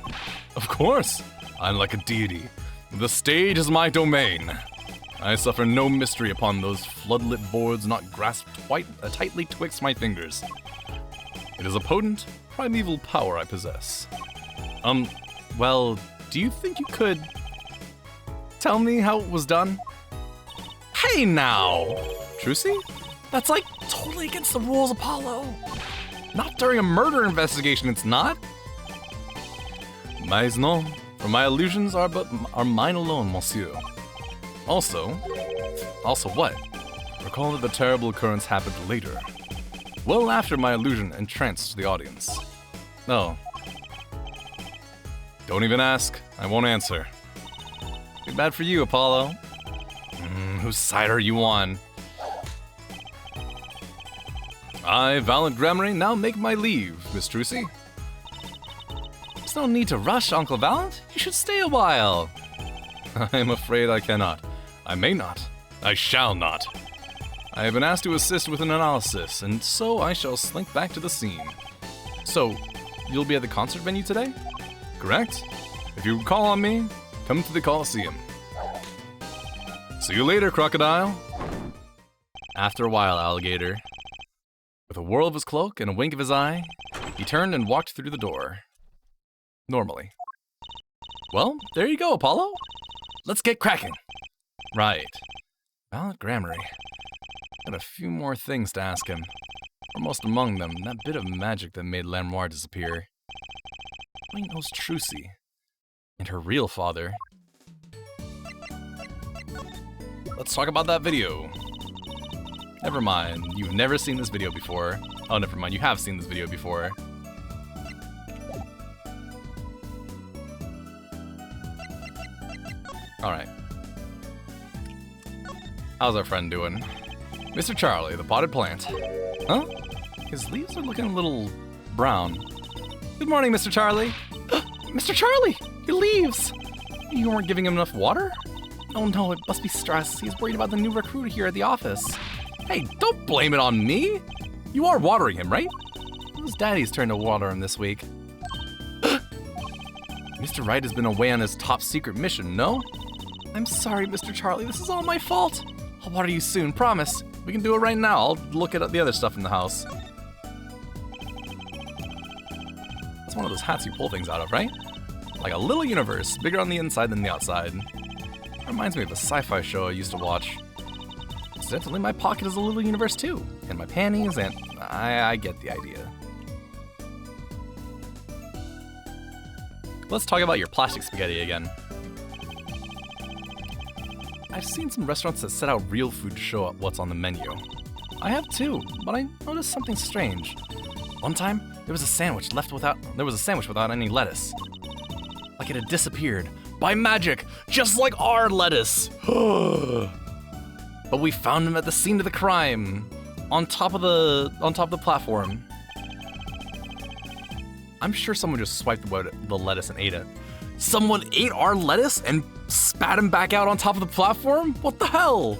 Of course, I'm like a deity. The stage is my domain. I suffer no mystery upon those floodlit boards not grasped quite tightly twixt my fingers. It is a potent, primeval power I possess. Well, do you think you could tell me how it was done? Hey now! Trucy? That's like totally against the rules, Apollo. Not during a murder investigation, it's not. Mais non, for my illusions are mine alone, monsieur. Also what? Recall that the terrible occurrence happened later. Well after my illusion entranced the audience. No. Don't even ask, I won't answer. Too bad for you, Apollo. Whose side are you on? I, Valiant Grammary, now make my leave, Miss Trucy. There's no need to rush, Uncle Valiant. You should stay a while. I am afraid I cannot. I may not. I shall not. I have been asked to assist with an analysis, and so I shall slink back to the scene. So, you'll be at the concert venue today? correct? If you call on me, come to the Coliseum. See you later, crocodile. After a while, alligator. With a whirl of his cloak and a wink of his eye, he turned and walked through the door. Normally. Well, there you go, Apollo. Let's get cracking. Right. Valid Grammary. Got a few more things to ask him. Foremost among them, that bit of magic that made Lamoire disappear. He knows Trucy. And her real father. Let's talk about that video. Never mind, you've never seen this video before. Oh, never mind, you have seen this video before. Alright. How's our friend doing? Mr. Charlie, the potted plant. Huh? His leaves are looking a little brown. Good morning, Mr. Charlie. Mr. Charlie, your leaves! You weren't giving him enough water? Oh no, it must be stress. He's worried about the new recruit here at the office. Hey, don't blame it on me! You are watering him, right? It was Daddy's turn to water him this week. Mr. Wright has been away on his top secret mission, no? I'm sorry, Mr. Charlie, this is all my fault. I'll water you soon, promise. We can do it right now. I'll look at the other stuff in the house. It's one of those hats you pull things out of, right? Like a little universe, bigger on the inside than the outside. It reminds me of a sci-fi show I used to watch. Incidentally, my pocket is a little universe too, and my panties, and I get the idea. Let's talk about your plastic spaghetti again. I've seen some restaurants that set out real food to show up what's on the menu. I have too, but I noticed something strange. One time, there was a sandwich without any lettuce. Like it had disappeared by magic, just like our lettuce. But we found him at the scene of the crime, on top of the platform. I'm sure someone just swiped the lettuce and ate it. Someone ate our lettuce and spat him back out on top of the platform? What the hell?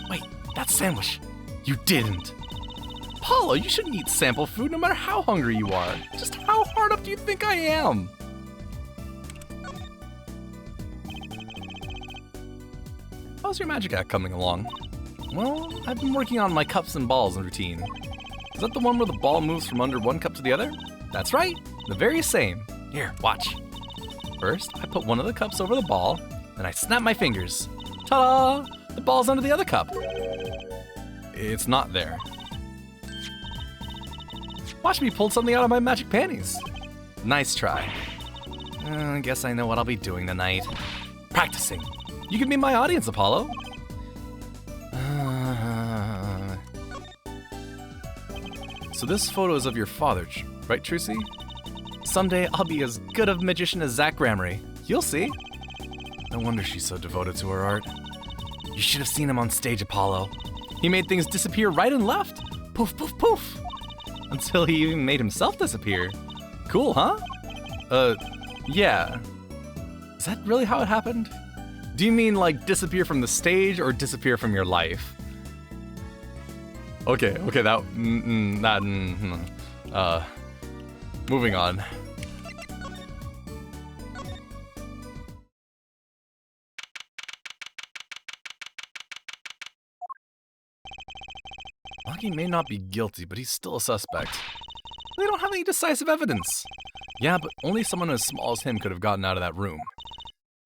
Wait, that sandwich. You didn't. Apollo, you shouldn't eat sample food no matter how hungry you are. Just how hard up do you think I am? How's your magic act coming along? Well, I've been working on my cups and balls routine. Is that the one where the ball moves from under one cup to the other? That's right, the very same. Here, watch. First, I put one of the cups over the ball, then I snap my fingers. Ta-da! The ball's under the other cup. It's not there. Watch me pull something out of my magic panties. Nice try. I guess I know what I'll be doing tonight. Practicing. You can be my audience, Apollo. So this photo is of your father, right, Trucy? Someday I'll be as good of a magician as Zach Grammary. You'll see. No wonder she's so devoted to her art. You should have seen him on stage, Apollo. He made things disappear right and left. Poof, poof, poof. Until he even made himself disappear. Cool, huh? Yeah. Is that really how it happened? Do you mean like disappear from the stage or disappear from your life? Okay, moving on. Maki may not be guilty, but he's still a suspect. They don't have any decisive evidence. Yeah, but only someone as small as him could have gotten out of that room.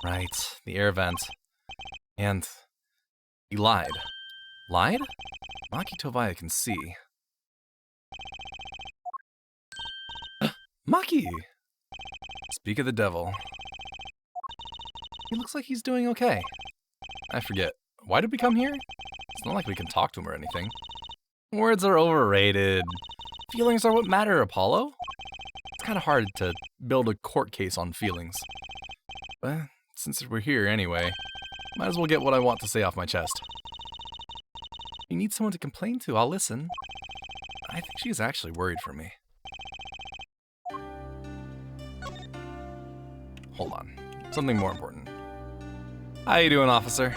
Right, the air vent. And he lied. Lied? Maki Tovaya can see. Maki! Speak of the devil. He looks like he's doing okay. I forget. Why did we come here? It's not like we can talk to him or anything. Words are overrated. Feelings are what matter, Apollo. It's kind of hard to build a court case on feelings. But since we're here anyway, might as well get what I want to say off my chest. You need someone to complain to, I'll listen. I think she's actually worried for me. Hold on. Something more important. How you doing, officer?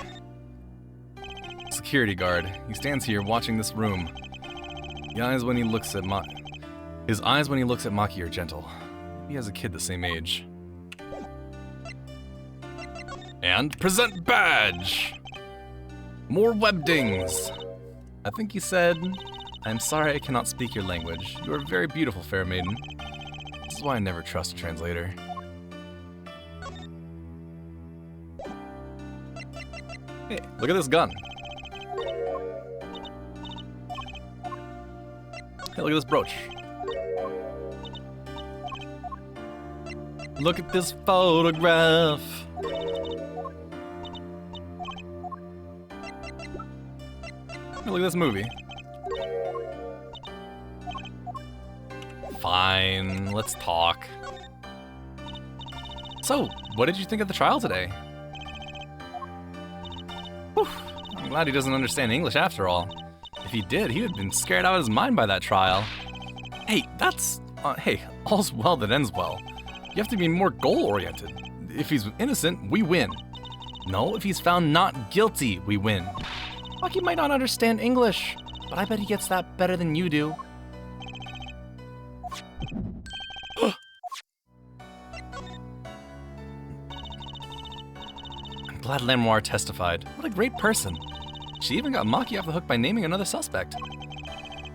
Security guard. He stands here watching this room. His eyes when he looks at Maki are gentle. He has a kid the same age. And present badge! More webdings! I think he said, I'm sorry I cannot speak your language. You are very beautiful, fair maiden. This is why I never trust a translator. Hey, look at this gun. Hey, look at this brooch. Look at this photograph. Hey, look at this movie. Fine, let's talk. So, what did you think of the trial today? Whew, I'm glad he doesn't understand English after all. If he did, he would have been scared out of his mind by that trial. Hey, hey, all's well that ends well. You have to be more goal-oriented. If he's innocent, we win. No, if he's found not guilty, we win. Maki might not understand English, but I bet he gets that better than you do. I'm glad Lamoire testified. What a great person. She even got Maki off the hook by naming another suspect.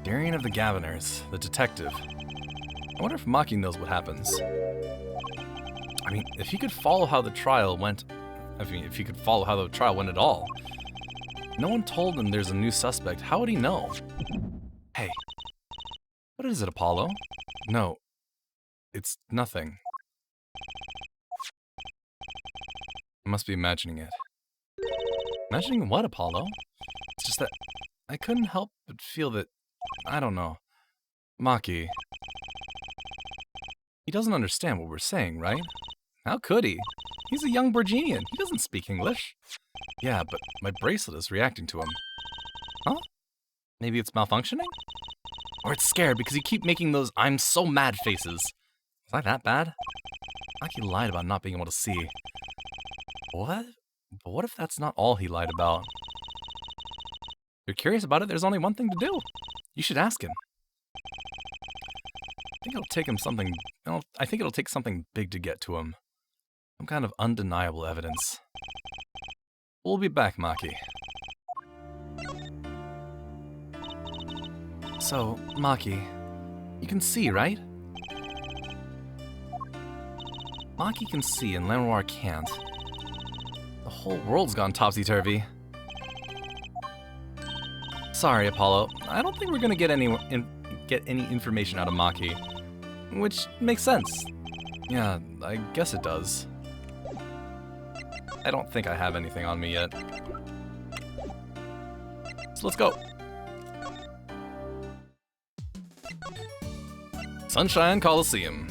Darian of the Gaviners, the detective. I wonder if Maki knows what happens. I mean, if he could follow how the trial went... if he could follow how the trial went at all. No one told him there's a new suspect. How would he know? Hey. What is it, Apollo? No. It's nothing. I must be imagining it. Imagining what, Apollo? It's just that I couldn't help but feel that... I don't know. Maki. He doesn't understand what we're saying, right? How could he? He's a young Borginian. He doesn't speak English. Yeah, but my bracelet is reacting to him. Huh? Maybe it's malfunctioning? Or it's scared because you keep making those I'm so mad faces. Is that bad? Maki lied about not being able to see. What? But what if that's not all he lied about? If you're curious about it, there's only one thing to do. You should ask him. I think it'll take something big to get to him. Some kind of undeniable evidence. We'll be back, Maki. So, Maki, you can see, right? Maki can see and Lenoir can't. The whole world's gone topsy-turvy. Sorry, Apollo. I don't think we're gonna get any information out of Maki. Which makes sense. Yeah, I guess it does. I don't think I have anything on me yet. So let's go. Sunshine Coliseum.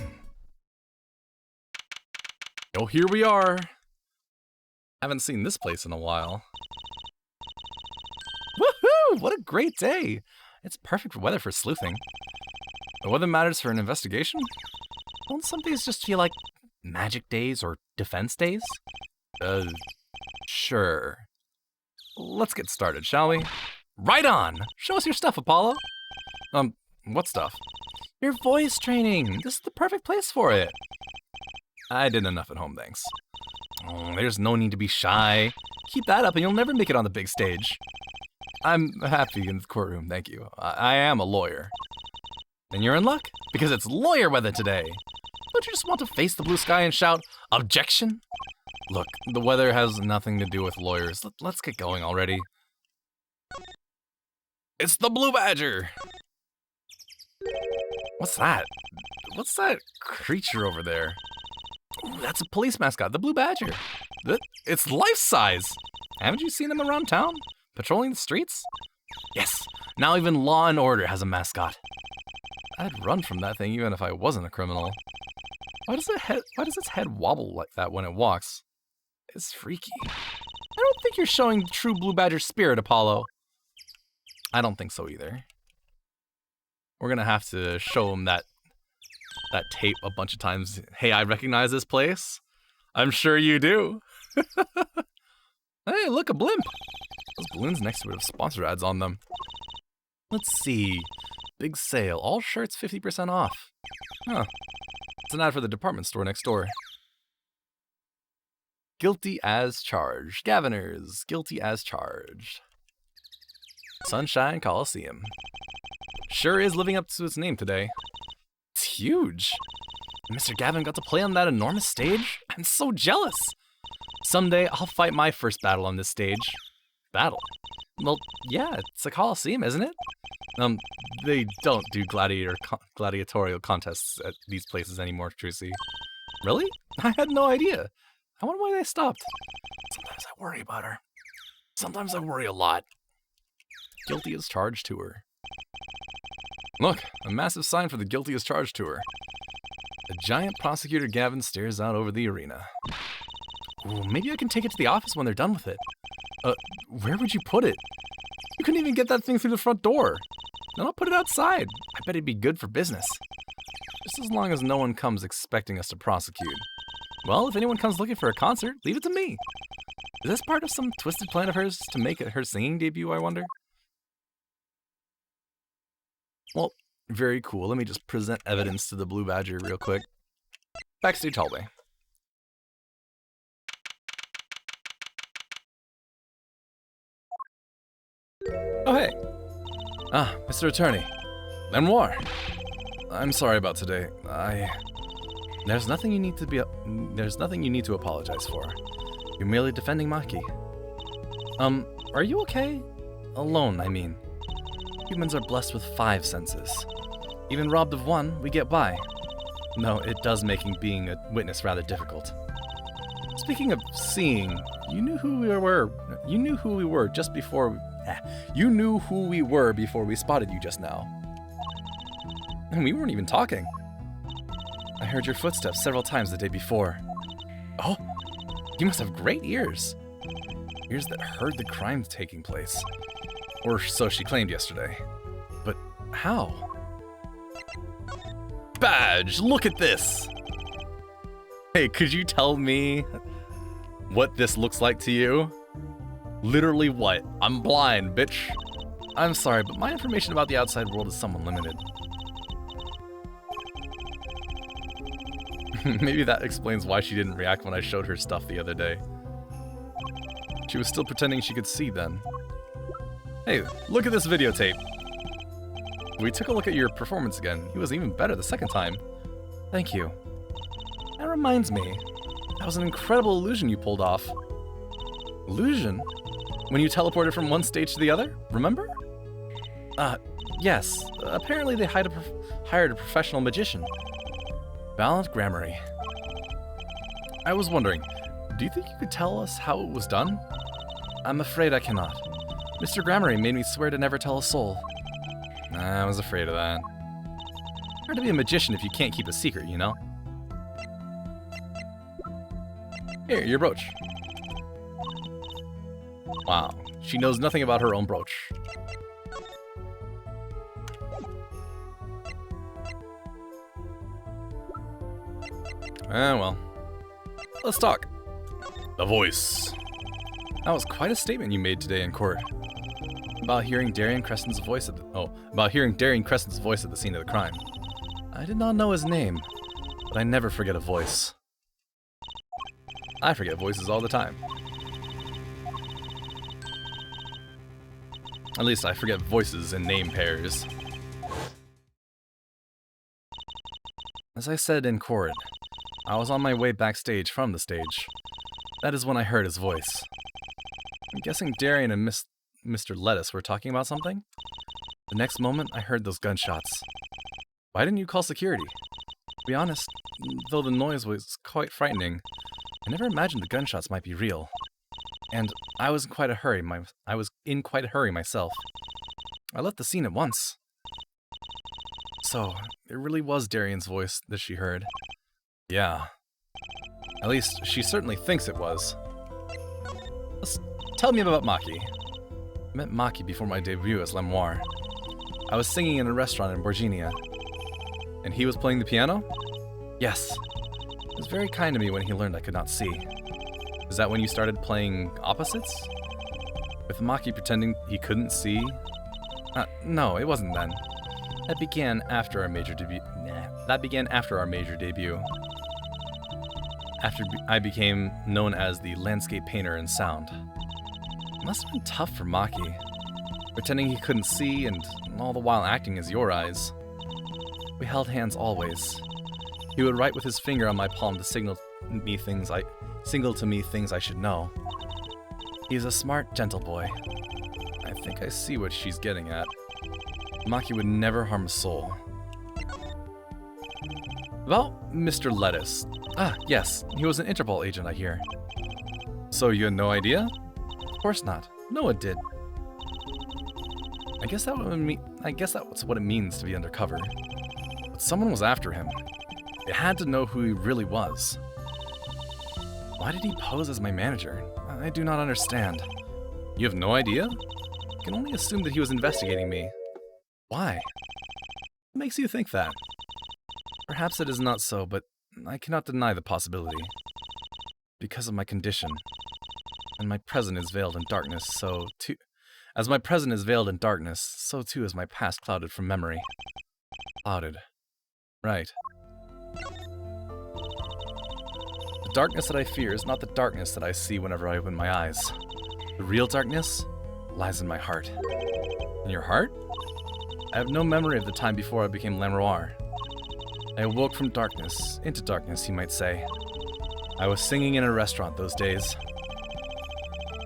Oh, here we are. Haven't seen this place in a while. Woohoo! What a great day! It's perfect weather for sleuthing. The weather matters for an investigation? Don't some days just feel like magic days or defense days? Sure. Let's get started, shall we? Right on! Show us your stuff, Apollo. What stuff? Your voice training! This is the perfect place for it! I did enough at home, thanks. Oh, there's no need to be shy. Keep that up and you'll never make it on the big stage. I'm happy in the courtroom, thank you. I am a lawyer. Then you're in luck, because it's lawyer weather today. Don't you just want to face the blue sky and shout, objection? Look, the weather has nothing to do with lawyers. Let's get going already. It's the Blue Badger! What's that? What's that creature over there? Ooh, that's a police mascot, the Blue Badger. It's life-size! Haven't you seen him around town? Patrolling the streets? Yes, now even Law and Order has a mascot. I'd run from that thing even if I wasn't a criminal. Why does its head wobble like that when it walks? It's freaky. I don't think you're showing the true Blue Badger spirit, Apollo. I don't think so either. We're gonna have to show him that tape a bunch of times. Hey, I recognize this place. I'm sure you do. Hey, look, a blimp. Those balloons next to it have sponsor ads on them. Let's see. Big sale. All shirts 50% off. Huh. It's an ad for the department store next door. Guilty as charged. Gaviners, guilty as charged. Sunshine Coliseum. Sure is living up to its name today. It's huge. Mr. Gavin got to play on that enormous stage? I'm so jealous. Someday I'll fight my first battle on this stage. Battle? Well, yeah, it's a Coliseum, isn't it? They don't do gladiatorial contests at these places anymore, Trucy. Really? I had no idea. I wonder why they stopped. Sometimes I worry about her. Sometimes I worry a lot. Guilty as Charged tour. Look, a massive sign for the Guilty as Charged tour. A giant prosecutor Gavin stares out over the arena. Ooh, maybe I can take it to the office when they're done with it. Where would you put it? You couldn't even get that thing through the front door. Then I'll put it outside. I bet it'd be good for business. Just as long as no one comes expecting us to prosecute. Well, if anyone comes looking for a concert, leave it to me. Is this part of some twisted plan of hers to make it her singing debut, I wonder? Well, very cool. Let me just present evidence to the Blue Badger real quick. Backstage hallway. Oh, hey. Ah, Mr. Attorney. Lenoir. I'm sorry about today. There's nothing you need to apologize for. You're merely defending Maki. Are you okay? Alone, I mean. Humans are blessed with 5 senses. Even robbed of one, we get by. No, it does make being a witness rather difficult. Speaking of seeing, you knew who we were. You knew who we were just before. You knew who we were before we spotted you just now. And we weren't even talking. I heard your footsteps several times the day before. Oh, you must have great ears. Ears that heard the crime taking place. Or so she claimed yesterday. But how? Badge, look at this! Hey, could you tell me what this looks like to you? Literally what? I'm blind, bitch. I'm sorry, but my information about the outside world is somewhat limited. Maybe that explains why she didn't react when I showed her stuff the other day. She was still pretending she could see then. Hey, look at this videotape. We took a look at your performance again. He was even better the second time. Thank you. That reminds me. That was an incredible illusion you pulled off. Illusion? When you teleported from one stage to the other? Remember? Yes. Apparently they hired a professional magician. Valiant Grammary. I was wondering, do you think you could tell us how it was done? I'm afraid I cannot. Mr. Grammary made me swear to never tell a soul. I was afraid of that. Hard to be a magician if you can't keep a secret, you know? Here, your brooch. Wow, she knows nothing about her own brooch. Well. Let's talk. The voice. That was quite a statement you made today in court. About hearing Darian Creston's voice at the scene of the crime. I did not know his name, but I never forget a voice. I forget voices all the time. At least I forget voices and name pairs. As I said in court, I was on my way backstage from the stage. That is when I heard his voice. I'm guessing Darian and Mr. Lettuce were talking about something? The next moment, I heard those gunshots. Why didn't you call security? To be honest, though the noise was quite frightening, I never imagined the gunshots might be real. And I was in quite a hurry myself. I left the scene at once. So, it really was Darian's voice that she heard. Yeah. At least, she certainly thinks it was. Tell me about Maki. I met Maki before my debut as Lenoir. I was singing in a restaurant in Borginia. And he was playing the piano? Yes. He was very kind to me when he learned I could not see. Is that when you started playing opposites? With Maki pretending he couldn't see? No, it wasn't then. That began after our major debut. after I became known as the landscape painter in sound. It must have been tough for Maki, pretending he couldn't see and all the while acting as your eyes. We held hands always. He would write with his finger on my palm to signal to me things I should know. He's a smart, gentle boy. I think I see what she's getting at. Maki would never harm a soul. About Mr. Lettuce. Ah, yes, he was an Interpol agent, I hear. So you had no idea? Of course not. Noah did. I guess that's what it means to be undercover. But someone was after him. They had to know who he really was. Why did he pose as my manager? I do not understand. You have no idea? I can only assume that he was investigating me. Why? What makes you think that? Perhaps it is not so, but I cannot deny the possibility. Because of my condition. And my present is veiled in darkness, so too... As my present is veiled in darkness, so too is my past clouded from memory. Clouded. Right. The darkness that I fear is not the darkness that I see whenever I open my eyes. The real darkness lies in my heart. In your heart? I have no memory of the time before I became L'Amour. I awoke from darkness, into darkness, you might say. I was singing in a restaurant those days.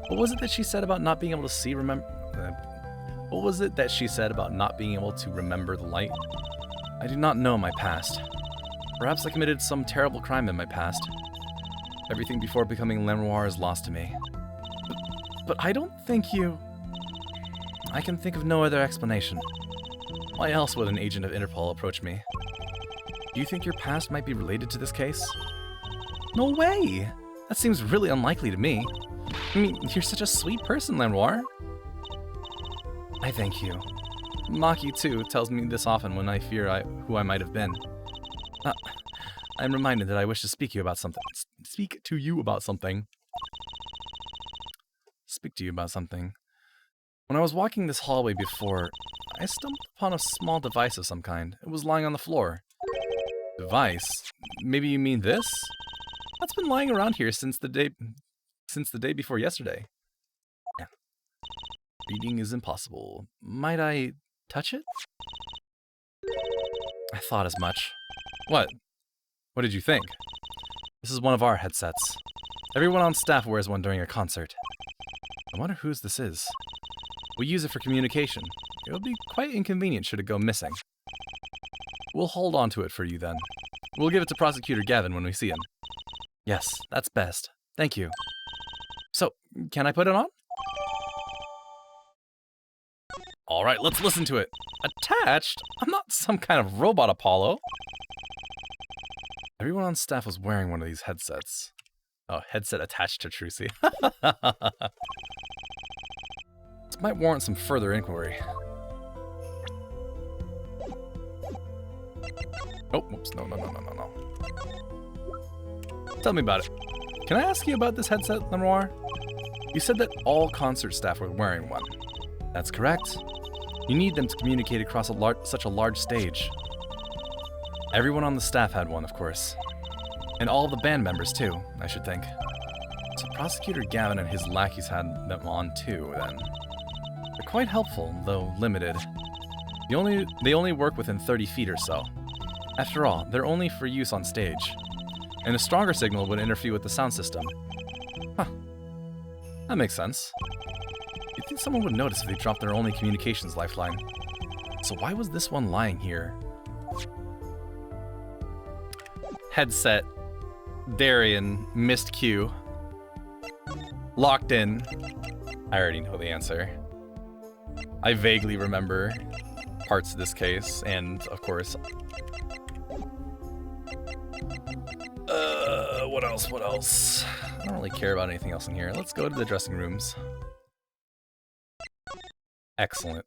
What was it that she said about not being able to see, What was it that she said about not being able to remember the light? I do not know my past. Perhaps I committed some terrible crime in my past. Everything before becoming L'Amour is lost to me. But I don't think you... I can think of no other explanation. Why else would an agent of Interpol approach me? Do you think your past might be related to this case? No way! That seems really unlikely to me. I mean, you're such a sweet person, L'Amour. I thank you. Maki, too, tells me this often when I fear who I might have been. I'm reminded that I wish to speak to you about something. Speak to you about something. When I was walking this hallway before, I stumbled upon a small device of some kind. It was lying on the floor. Device? Maybe you mean this? That's been lying around here since the day before yesterday. Yeah. Reading is impossible. Might I touch it? I thought as much. What? What did you think? This is one of our headsets. Everyone on staff wears one during a concert. I wonder whose this is. We use it for communication. It will be quite inconvenient should it go missing. We'll hold on to it for you then. We'll give it to Prosecutor Gavin when we see him. Yes, that's best. Thank you. So, can I put it on? Alright, let's listen to it. Attached? I'm not some kind of robot Apollo. Everyone on staff was wearing one of these headsets. Oh, headset attached to Trucy. This might warrant some further inquiry. Oh, whoops, no. Tell me about it. Can I ask you about this headset, L'Amour? You said that all concert staff were wearing one. That's correct. You need them to communicate across such a large stage. Everyone on the staff had one, of course. And all the band members, too, I should think. So Prosecutor Gavin and his lackeys had them on, too, then. They're quite helpful, though limited. They only work within 30 feet or so. After all, they're only for use on stage. And a stronger signal would interfere with the sound system. Huh. That makes sense. You'd think someone would notice if they dropped their only communications lifeline. So why was this one lying here? Headset. Darian. Missed Q. Locked in. I already know the answer. I vaguely remember parts of this case, and of course... What else? I don't really care about anything else in here. Let's go to the dressing rooms. Excellent.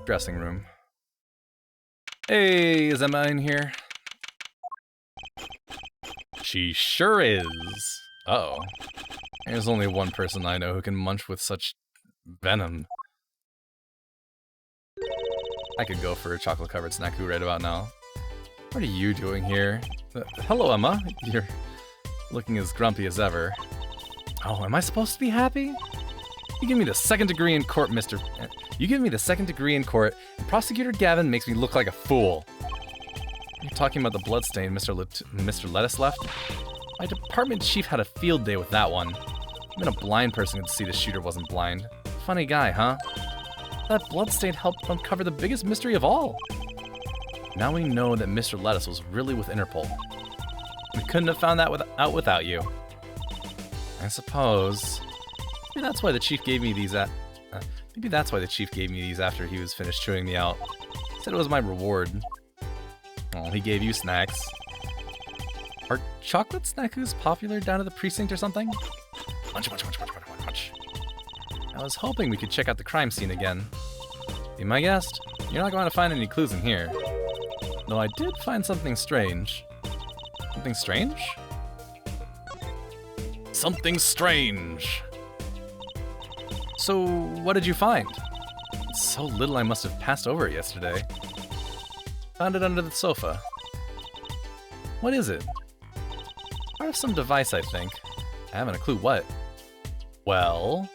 Dressing room. Hey, is Emma in here? She sure is. Uh-oh. There's only one person I know who can munch with such venom. I could go for a chocolate-covered snack right about now. What are you doing here? Hello, Emma. You're looking as grumpy as ever. Oh, am I supposed to be happy? You give me the second degree in court, You give me the second degree in court, and Prosecutor Gavin makes me look like a fool. You're talking about the bloodstain Mr. Lettuce left? My department chief had a field day with that one. Even a blind person could see the shooter wasn't blind. Funny guy, huh? That bloodstain helped uncover the biggest mystery of all. Now we know that Mr. Lettuce was really with Interpol. We couldn't have found that out without you. I suppose. Maybe that's why the chief gave me these maybe that's why the chief gave me these after he was finished chewing me out. Said it was my reward. Oh, he gave you snacks. Are chocolate snackos popular down at the precinct or something? Munch. I was hoping we could check out the crime scene again. Be my guest, you're not going to find any clues in here. Though I did find something strange. Something strange? Something strange! So, what did you find? It's so little I must have passed over it yesterday. Found it under the sofa. What is it? Part of some device, I think. I haven't a clue what. Well,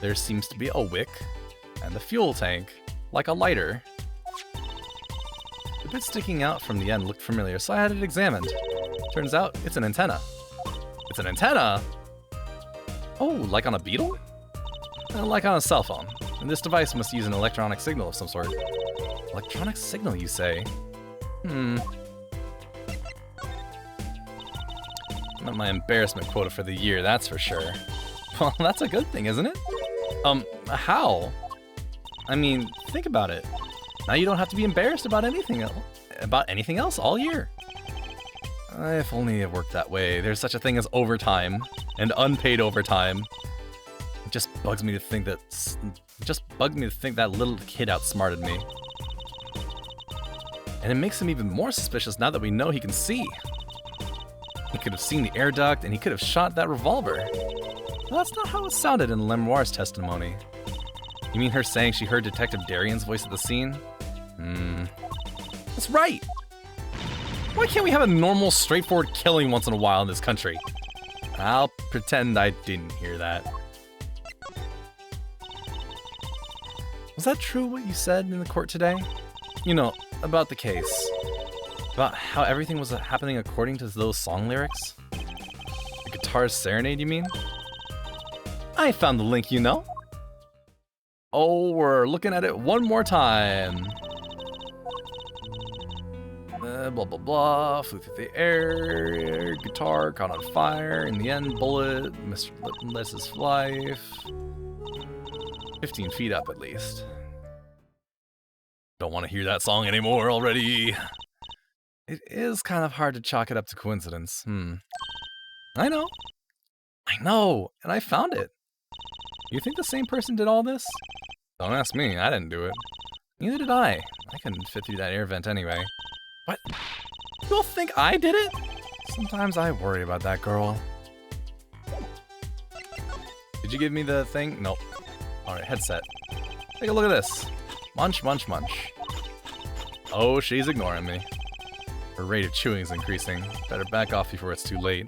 there seems to be a wick and the fuel tank, like a lighter. The bit sticking out from the end looked familiar, so I had it examined. Turns out, it's an antenna. It's an antenna? Oh, like on a beetle? Like on a cell phone. And this device must use an electronic signal of some sort. Electronic signal, you say? Not my embarrassment quota for the year, that's for sure. Well, that's a good thing, isn't it? How? I mean, think about it. Now you don't have to be embarrassed about anything else all year. If only it worked that way. There's such a thing as overtime and unpaid overtime. It just bugs me to think that little kid outsmarted me. And it makes him even more suspicious now that we know he can see. He could have seen the air duct and he could have shot that revolver. Well, that's not how it sounded in Lemoire's testimony. You mean her saying she heard Detective Darian's voice at the scene? That's right! Why can't we have a normal, straightforward killing once in a while in this country? I'll pretend I didn't hear that. Was that true what you said in the court today? You know, about the case. About how everything was happening according to those song lyrics? The guitar's serenade, you mean? I found the link, you know. Oh, we're looking at it one more time. Blah, blah, blah, flew through the air, guitar caught on fire, in the end, bullet, Mr. Littless's life. 15 feet up, at least. Don't want to hear that song anymore already. It is kind of hard to chalk it up to coincidence. I know, and I found it. You think the same person did all this? Don't ask me, I didn't do it. Neither did I. I couldn't fit through that air vent anyway. What? You all think I did it? Sometimes I worry about that girl. Did you give me the thing? Nope. Alright, headset. Take a look at this. Munch, munch, munch. Oh, she's ignoring me. Her rate of chewing is increasing. Better back off before it's too late.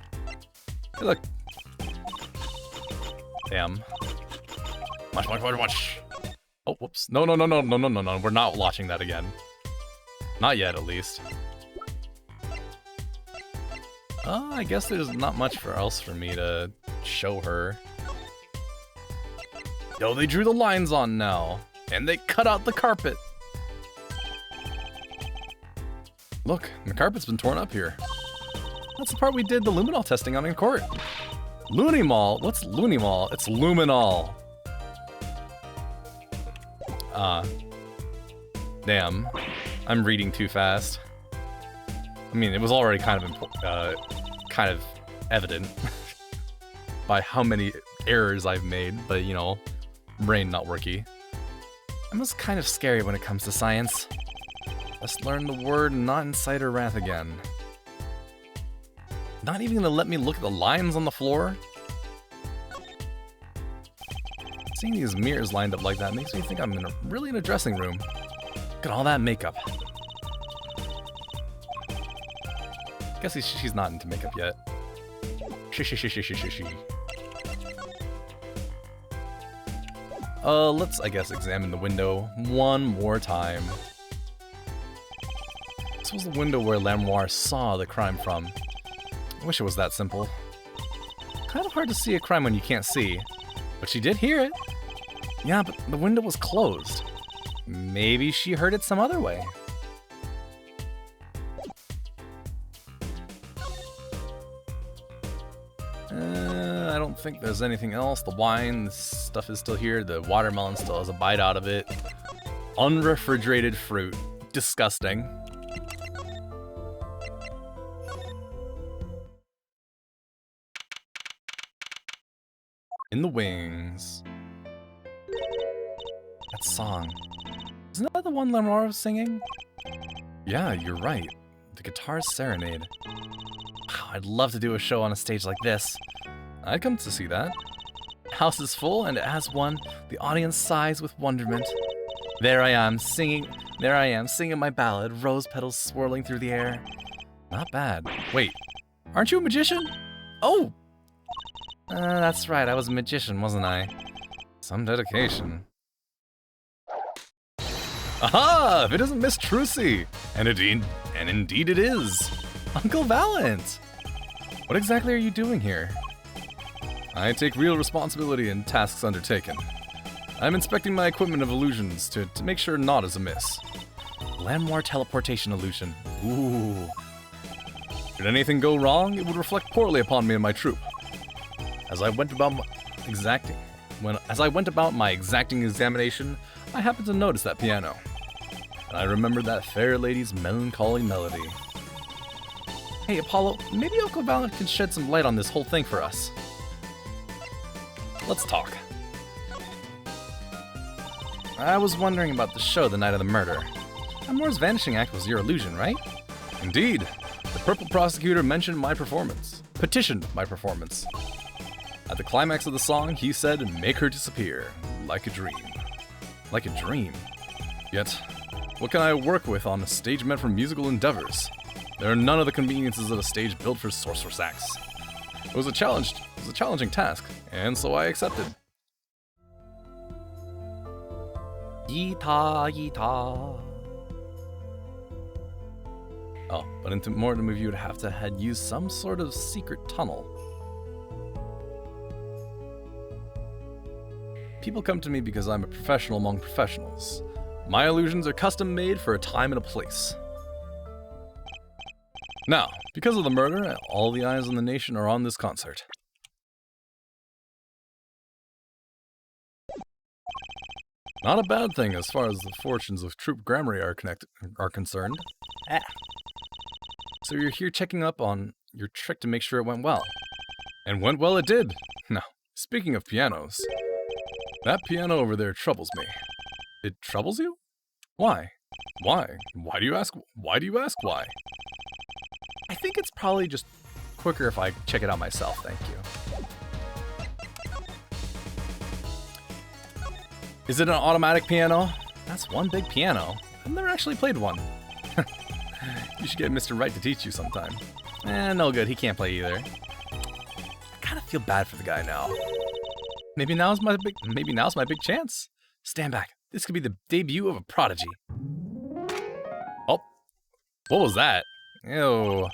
Hey, look. Damn. Munch, munch, munch, munch. Oh, whoops. No. We're not watching that again. Not yet, at least. I guess there's not much else for me to show her. Yo, they drew the lines on now. And they cut out the carpet. Look, the carpet's been torn up here. That's the part we did the luminol testing on in court. Lunimol? What's Lunimol? It's luminol. Damn. I'm reading too fast. I mean, it was already kind of evident by how many errors I've made, but you know, brain not worky. I'm just kind of scary when it comes to science. Let's learn the word and not incite her wrath again. Not even gonna let me look at the lines on the floor? Seeing these mirrors lined up like that makes me think I'm really in a dressing room. Look at all that makeup. guess she's not into makeup yet. Let's, I guess, examine the window one more time. This was the window where Lamoire saw the crime from. I wish it was that simple. Kind of hard to see a crime when you can't see, but she did hear it. Yeah, but the window was closed. Maybe she heard it some other way. I don't think there's anything else. The wine, the stuff is still here. The watermelon still has a bite out of it. Unrefrigerated fruit. Disgusting. In the wings. That song. Isn't that the one Lamoire was singing? Yeah, you're right. The Guitar Serenade. Wow, I'd love to do a show on a stage like this. I'd come to see that. House is full, and as one, the audience sighs with wonderment. There I am singing my ballad, rose petals swirling through the air. Not bad. Wait, aren't you a magician? Oh! That's right, I was a magician, wasn't I? Some dedication. Aha! If it isn't Miss Trucy! And indeed it is! Uncle Valent! What exactly are you doing here? I take real responsibility in tasks undertaken. I'm inspecting my equipment of illusions to make sure naught is amiss. Lamoire teleportation illusion. Ooh. Should anything go wrong, it would reflect poorly upon me and my troupe. As I went about my exacting examination, I happened to notice that piano. And I remembered that fair lady's melancholy melody. Hey, Apollo, maybe Uncle Valent can shed some light on this whole thing for us. Let's talk. I was wondering about the show the night of the murder. Amour's vanishing act was your illusion, right? Indeed. The purple prosecutor petitioned my performance. At the climax of the song, he said, "Make her disappear, like a dream." Like a dream? Yet, what can I work with on a stage meant for musical endeavors? There are none of the conveniences of a stage built for sorceress acts. It was a challenging task, and so I accepted. Yeeta. Oh, but in order to move, you would have to had used some sort of secret tunnel. People come to me because I'm a professional among professionals. My illusions are custom made for a time and a place. Now, because of the murder, all the eyes in the nation are on this concert. Not a bad thing as far as the fortunes of Troupe Gramarye are concerned. Ah. So you're here checking up on your trick to make sure it went well. And went well it did. Now, speaking of pianos, that piano over there troubles me. It troubles you? Why? Why? Why do you ask why? I think it's probably just quicker if I check it out myself, thank you. Is it an automatic piano? That's one big piano. I've never actually played one. You should get Mr. Wright to teach you sometime. No good, he can't play either. I kind of feel bad for the guy now. Maybe now's my big chance. Stand back. This could be the debut of a prodigy. Oh, what was that? Ew.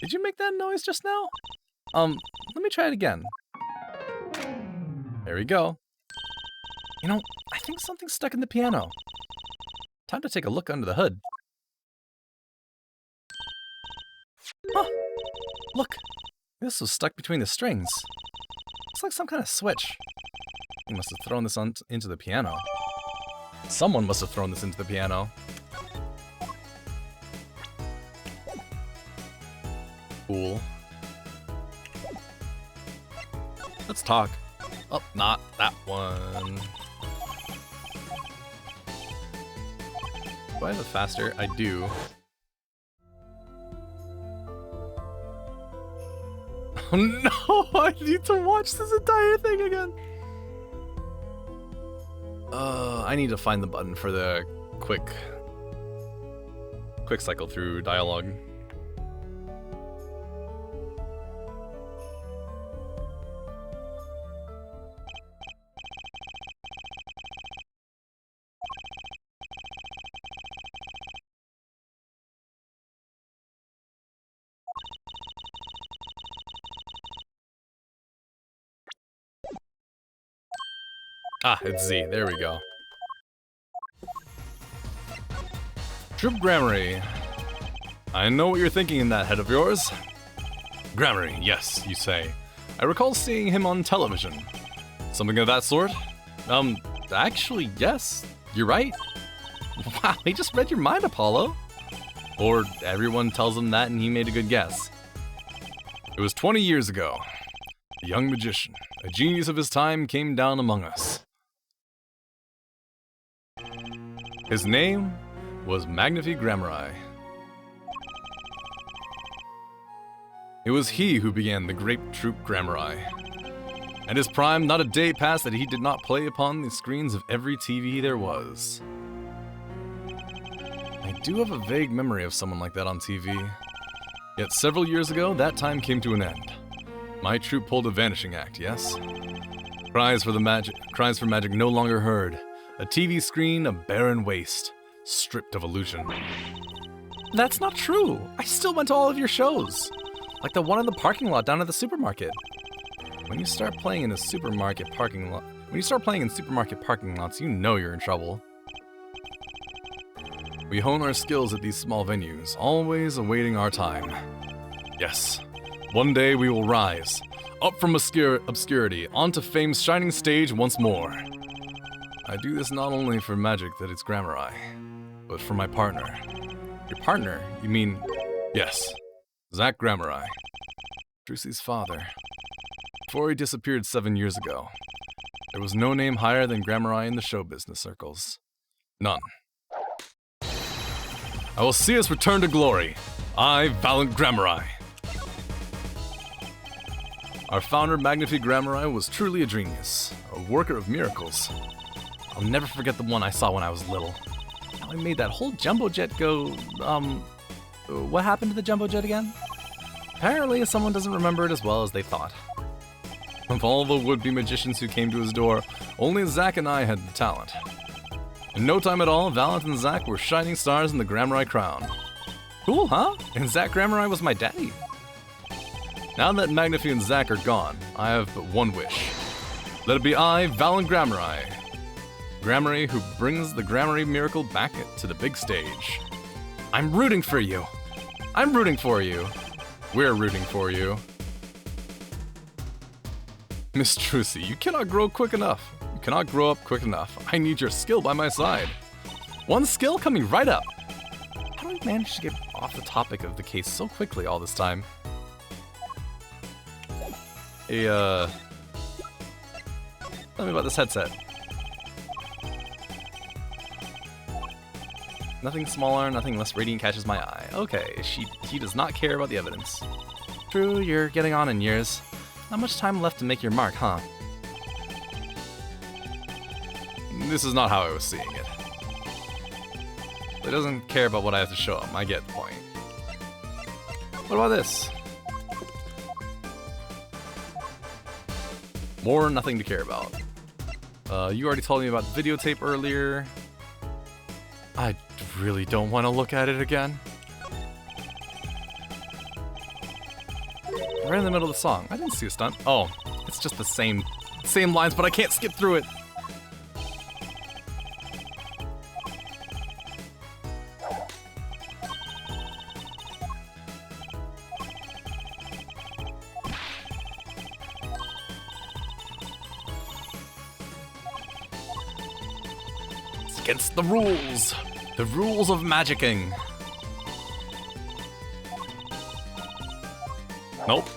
Did you make that noise just now? Let me try it again. There we go. You know, I think something's stuck in the piano. Time to take a look under the hood. Huh. Look, this was stuck between the strings. Looks like some kind of switch. He must have thrown this into the piano. Someone must have thrown this into the piano. Cool. Let's talk. Oh, not that one. Do I have it faster? I do. Oh no! I need to watch this entire thing again! I need to find the button for the quick cycle through dialogue. Ah, it's Z. There we go. Troop Grammary. I know what you're thinking in that head of yours. Grammary, yes, you say. I recall seeing him on television. Something of that sort? Actually, yes. You're right. Wow, he just read your mind, Apollo. Or everyone tells him that and he made a good guess. It was 20 years ago. A young magician, a genius of his time, came down among us. His name was Magnifi Grammari. It was he who began the great Troop Grammari. At his prime, not a day passed that he did not play upon the screens of every TV there was. I do have a vague memory of someone like that on TV. Yet several years ago, that time came to an end. My troupe pulled a vanishing act, yes? Cries for magic no longer heard. A TV screen, a barren waste, stripped of illusion. That's not true. I still went to all of your shows. Like the one in the parking lot down at the supermarket. When you start playing in supermarket parking lots, you know you're in trouble. We hone our skills at these small venues, always awaiting our time. Yes, one day we will rise, up from obscurity, onto fame's shining stage once more. I do this not only for magic that it's Grammari, but for my partner. Your partner? You mean... Yes, Zach Grammari, Drucy's father. Before he disappeared 7 years ago, there was no name higher than Grammari in the show business circles. None. I will see us return to glory. I, Valiant Grammari. Our founder, Magnifi Grammari, was truly a genius, a worker of miracles. I'll never forget the one I saw when I was little. How he made that whole jumbo jet go, what happened to the jumbo jet again? Apparently, someone doesn't remember it as well as they thought. Of all the would-be magicians who came to his door, only Zach and I had the talent. In no time at all, Valiant and Zach were shining stars in the Grammari crown. Cool, huh? And Zach Grammari was my daddy. Now that Magnifi and Zach are gone, I have but one wish. Let it be I, Valiant Grammari. Grammari who brings the Grammari miracle back to the big stage. I'm rooting for you. I'm rooting for you. We're rooting for you. Miss Drucy, you cannot grow quick enough. You cannot grow up quick enough. I need your skill by my side. One skill coming right up. How do we manage to get off the topic of the case so quickly all this time? Hey, tell me about this headset. Nothing smaller, nothing less radiant catches my eye. Okay, he does not care about the evidence. True, you're getting on in years. Not much time left to make your mark, huh? This is not how I was seeing it. He doesn't care about what I have to show him, I get the point. What about this? More nothing to care about. You already told me about the videotape earlier. I really don't want to look at it again. Right in the middle of the song. I didn't see a stunt. Oh, it's just the same lines, but I can't skip through it. It's against the rules. The rules of magicking. Nope.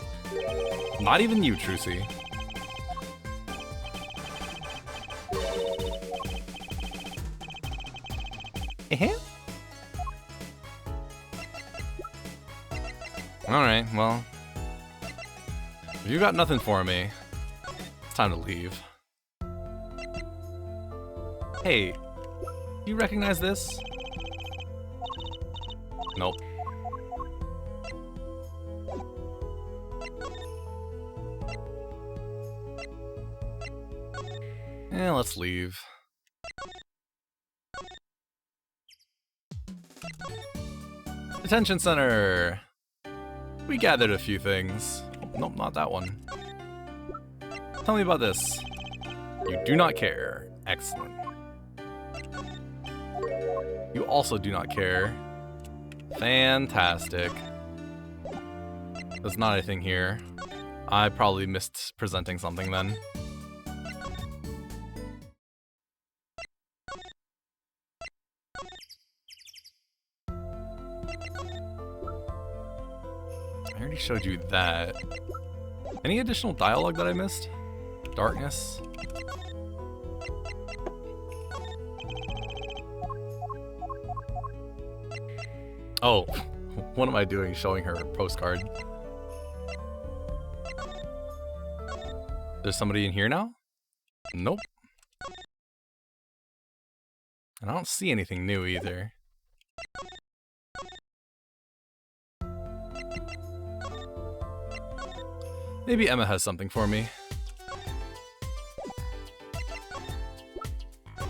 Not even you, Drucy. Alright, well. If you got nothing for me, it's time to leave. Hey, do you recognize this? Nope. Let's leave. Detention center! We gathered a few things. Nope, not that one. Tell me about this. You do not care. Excellent. You also do not care. Fantastic. There's not anything here. I probably missed presenting something then. I already showed you that. Any additional dialogue that I missed? Darkness? Oh, what am I doing showing her a postcard? There's somebody in here now? Nope. And I don't see anything new either. Maybe Emma has something for me.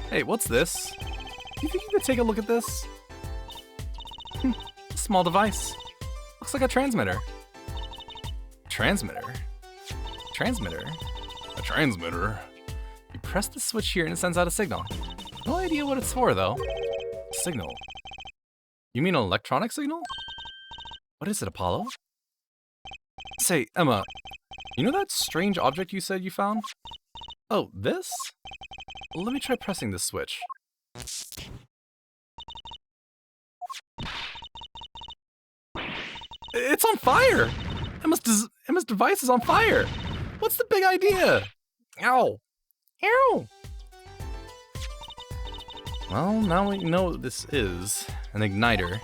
Hey, what's this? Do you think you could take a look at this? A small device. Looks like a transmitter. Transmitter? Transmitter? A transmitter? You press the switch here and it sends out a signal. No idea what it's for, though. Signal. You mean an electronic signal? What is it, Apollo? Say, Emma, you know that strange object you said you found? Oh, this? Let me try pressing this switch. It's on fire! Emma's device is on fire! What's the big idea? Ow! Ow! Well, now we know what this is. An igniter.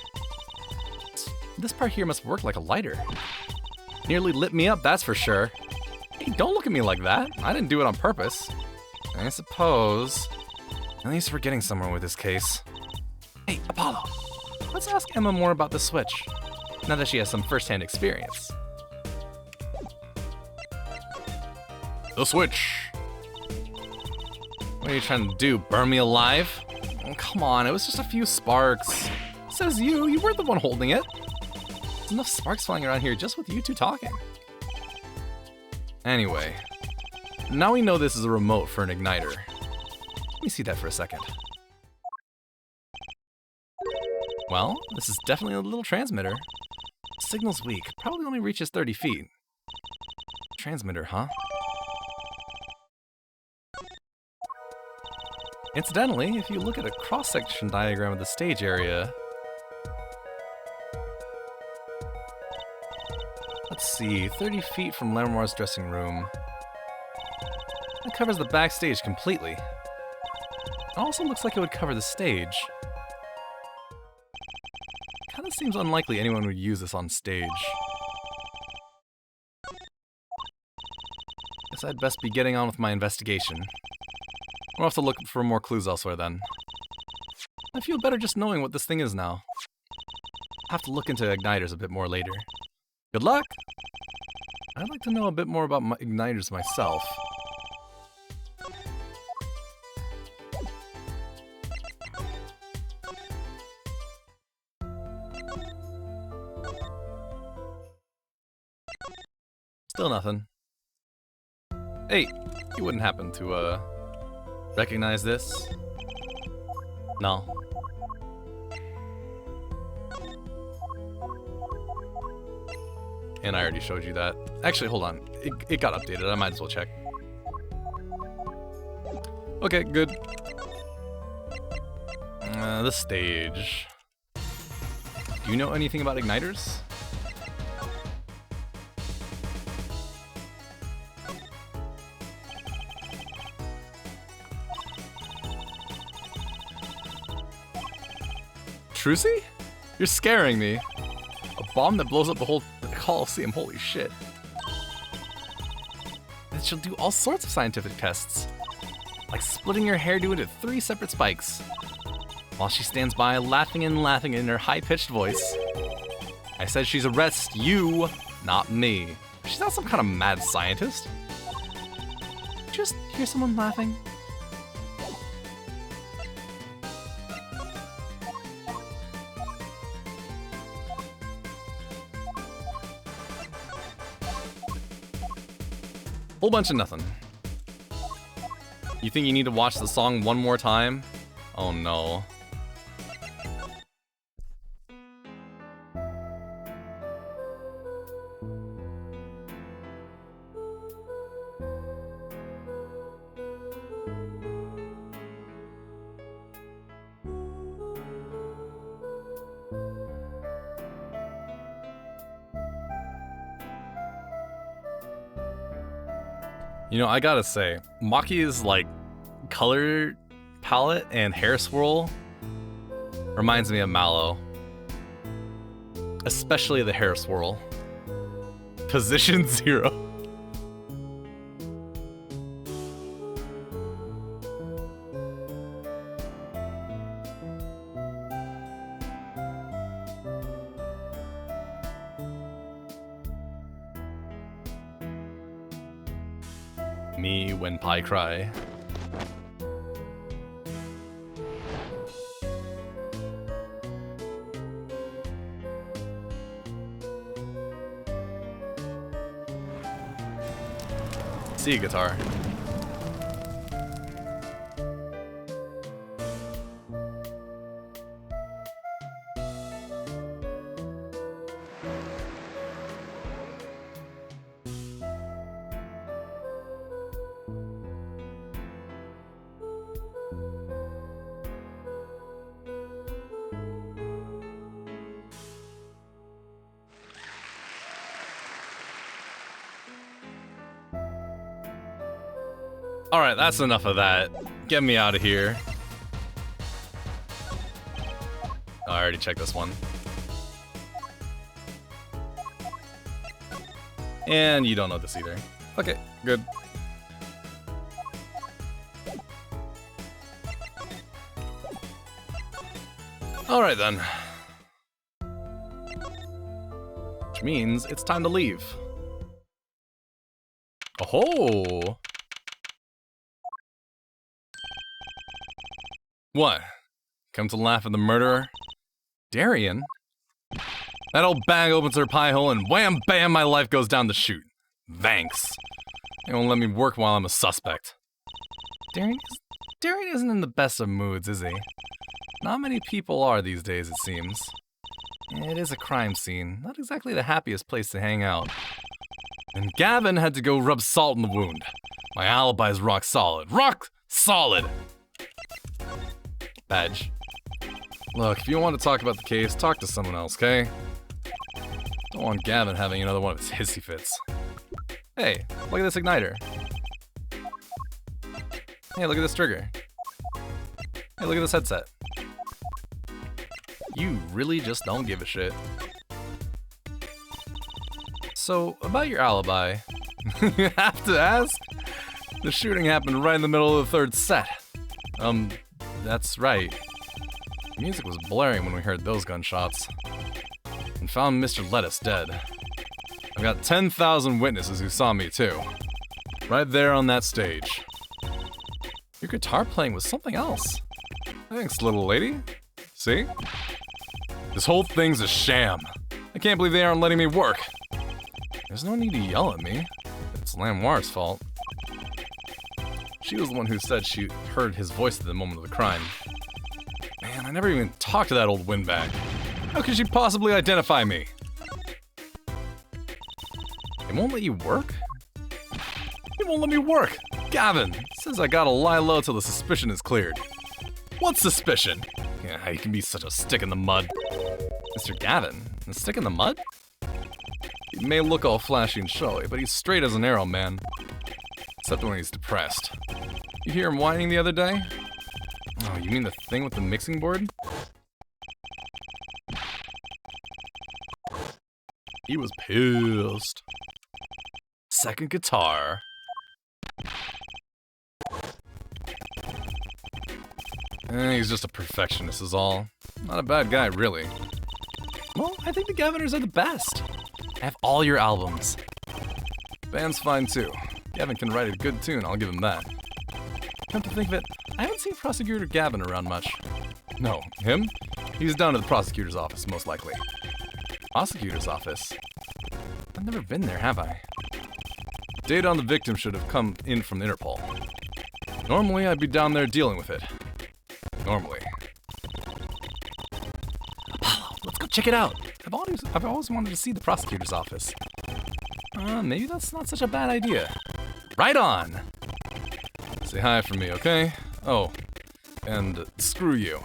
This part here must work like a lighter. Nearly lit me up, that's for sure. Hey, don't look at me like that. I didn't do it on purpose. I suppose. At least we're getting somewhere with this case. Hey, Apollo. Let's ask Emma more about the switch. Now that she has some first-hand experience. The switch. What are you trying to do? Burn me alive? Oh, come on, it was just a few sparks. Says you. You weren't the one holding it. There's enough sparks flying around here just with you two talking. Anyway, now we know this is a remote for an igniter. Let me see that for a second. Well, this is definitely a little transmitter. Signal's weak, probably only reaches 30 feet. Transmitter, huh? Incidentally, if you look at a cross-section diagram of the stage area, let's see, 30 feet from Lamar's dressing room. That covers the backstage completely. It also looks like it would cover the stage. Kinda seems unlikely anyone would use this on stage. Guess I'd best be getting on with my investigation. We'll have to look for more clues elsewhere then. I feel better just knowing what this thing is now. I'll have to look into igniters a bit more later. Good luck! I'd like to know a bit more about igniters myself. Still nothing. Hey, you wouldn't happen to, recognize this? No. And I already showed you that. Actually, hold on. It got updated. I might as well check. Okay, good. The stage. Do you know anything about igniters? Trucy? You're scaring me. A bomb that blows up the whole Coliseum, holy shit. And she'll do all sorts of scientific tests. Like splitting your hairdo into 3 separate spikes. While she stands by, laughing and laughing in her high-pitched voice. I said she's arrest you, not me. She's not some kind of mad scientist. Just hear someone laughing. Whole bunch of nothing. You think you need to watch the song one more time? Oh no. You know, I gotta say, Maki's like color palette and hair swirl reminds me of Mallow. Especially the hair swirl. Position 0. Me when pie cry. See you, guitar. Alright, that's enough of that. Get me out of here. Oh, I already checked this one. And you don't know this either. Okay, good. Alright then. Which means it's time to leave. Oh-ho! What? Come to laugh at the murderer? Darian? That old bag opens her pie hole and wham bam my life goes down the chute. Thanks. They won't let me work while I'm a suspect. Darian isn't in the best of moods, is he? Not many people are these days, it seems. It is a crime scene, not exactly the happiest place to hang out. And Gavin had to go rub salt in the wound. My alibi's rock solid. Rock solid! Badge. Look, if you want to talk about the case, talk to someone else, okay? Don't want Gavin having another one of his hissy fits. Hey, look at this igniter. Hey, look at this trigger. Hey, look at this headset. You really just don't give a shit. So, about your alibi, you have to ask? The shooting happened right in the middle of the third set. That's right. The music was blaring when we heard those gunshots. And found Mr. Lettuce dead. I've got 10,000 witnesses who saw me too. Right there on that stage. Your guitar playing was something else. Thanks, little lady. See? This whole thing's a sham. I can't believe they aren't letting me work. There's no need to yell at me. It's Lamoire's fault. She was the one who said she heard his voice at the moment of the crime. Man, I never even talked to that old windbag. How could she possibly identify me? They won't let you work? They won't let me work! Gavin says I gotta lie low till the suspicion is cleared. What suspicion? Yeah, you can be such a stick in the mud. Mr. Gavin, a stick in the mud? He may look all flashy and showy, but he's straight as an arrow, man. Except when he's depressed. You hear him whining the other day? Oh, you mean the thing with the mixing board? He was pissed. Second guitar. He's just a perfectionist is all. Not a bad guy, really. Well, I think the Gaviners are the best. I have all your albums. Band's fine too. Gavin can write a good tune, I'll give him that. Come to think of it, I haven't seen Prosecutor Gavin around much. No, him? He's down to the prosecutor's office, most likely. Prosecutor's office? I've never been there, have I? Data on the victim should have come in from Interpol. Normally, I'd be down there dealing with it. Normally. Apollo, let's go check it out. I've always wanted to see the prosecutor's office. Maybe that's not such a bad idea. Right on! Say hi for me, okay? Oh, and screw you.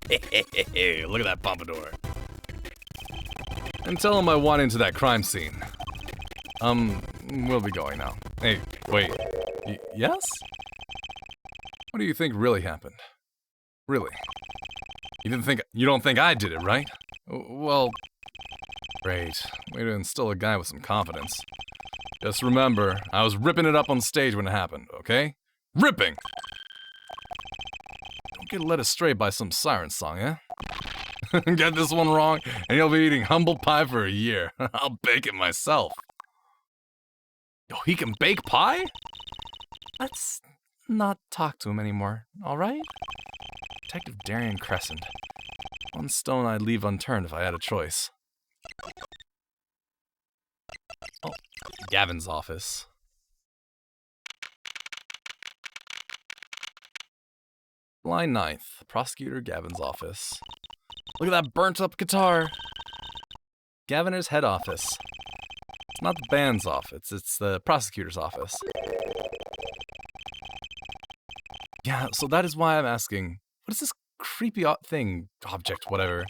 Look at that pompadour. And tell him I want into that crime scene. We'll be going now. Hey, wait. Yes? What do you think really happened? Really? You don't think I did it, right? Well, great. Way to instill a guy with some confidence. Just remember, I was ripping it up on stage when it happened, okay? Ripping! Don't get led astray by some siren song, eh? Get this one wrong, and you'll be eating humble pie for a year. I'll bake it myself. Yo, he can bake pie? Let's not talk to him anymore, alright? Detective Darian Crescent. One stone I'd leave unturned if I had a choice. Oh, Gavin's office. Line 9th, Prosecutor Gavin's office. Look at that burnt up guitar! Gaviner's head office. It's not the band's office, it's the prosecutor's office. Yeah, so that is why I'm asking, what is this creepy object, whatever?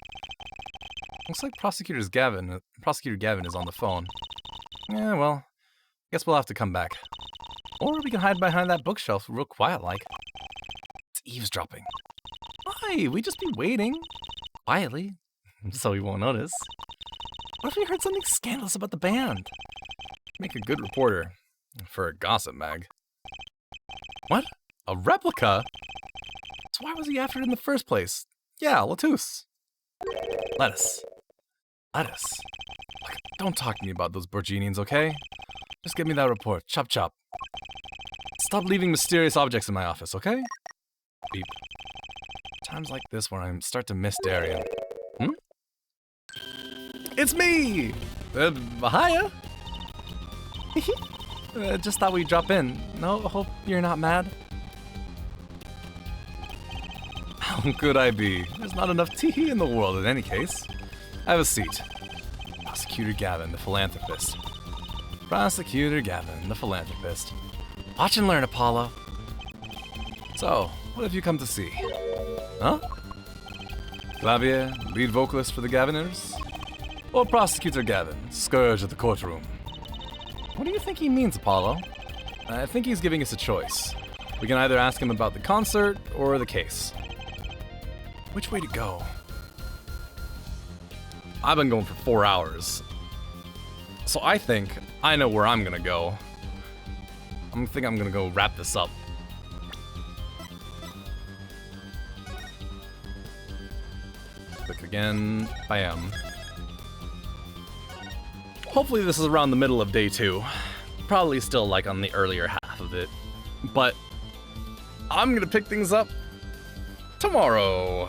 Looks like Prosecutor Gavin is on the phone. Yeah, well, guess we'll have to come back. Or we can hide behind that bookshelf real quiet-like. It's eavesdropping. Why? We just be waiting. Quietly, so he won't notice. What if we heard something scandalous about the band? Make a good reporter for a gossip mag. What? A replica? So why was he after it in the first place? Yeah, lettuce. Lettuce. Lettuce. Look, don't talk to me about those Borginians, okay? Just give me that report. Chop chop. Stop leaving mysterious objects in my office, okay? Beep. Times like this where I start to miss Darian. Hmm? It's me! Hiya! Just thought we'd drop in. No, hope you're not mad. How could I be? There's not enough tea in the world in any case. Have a seat. Prosecutor Gavin, the philanthropist. Prosecutor Gavin, the philanthropist. Watch and learn, Apollo. So, what have you come to see? Huh? Clavier, lead vocalist for the Gaviners? Or Prosecutor Gavin, scourge of the courtroom? What do you think he means, Apollo? I think he's giving us a choice. We can either ask him about the concert or the case. Which way to go? I've been going for 4 hours. So I think I know where I'm gonna go. I think I'm gonna go wrap this up. Click again. Bam. Hopefully this is around the middle of day 2. Probably still like on the earlier half of it. But I'm gonna pick things up tomorrow.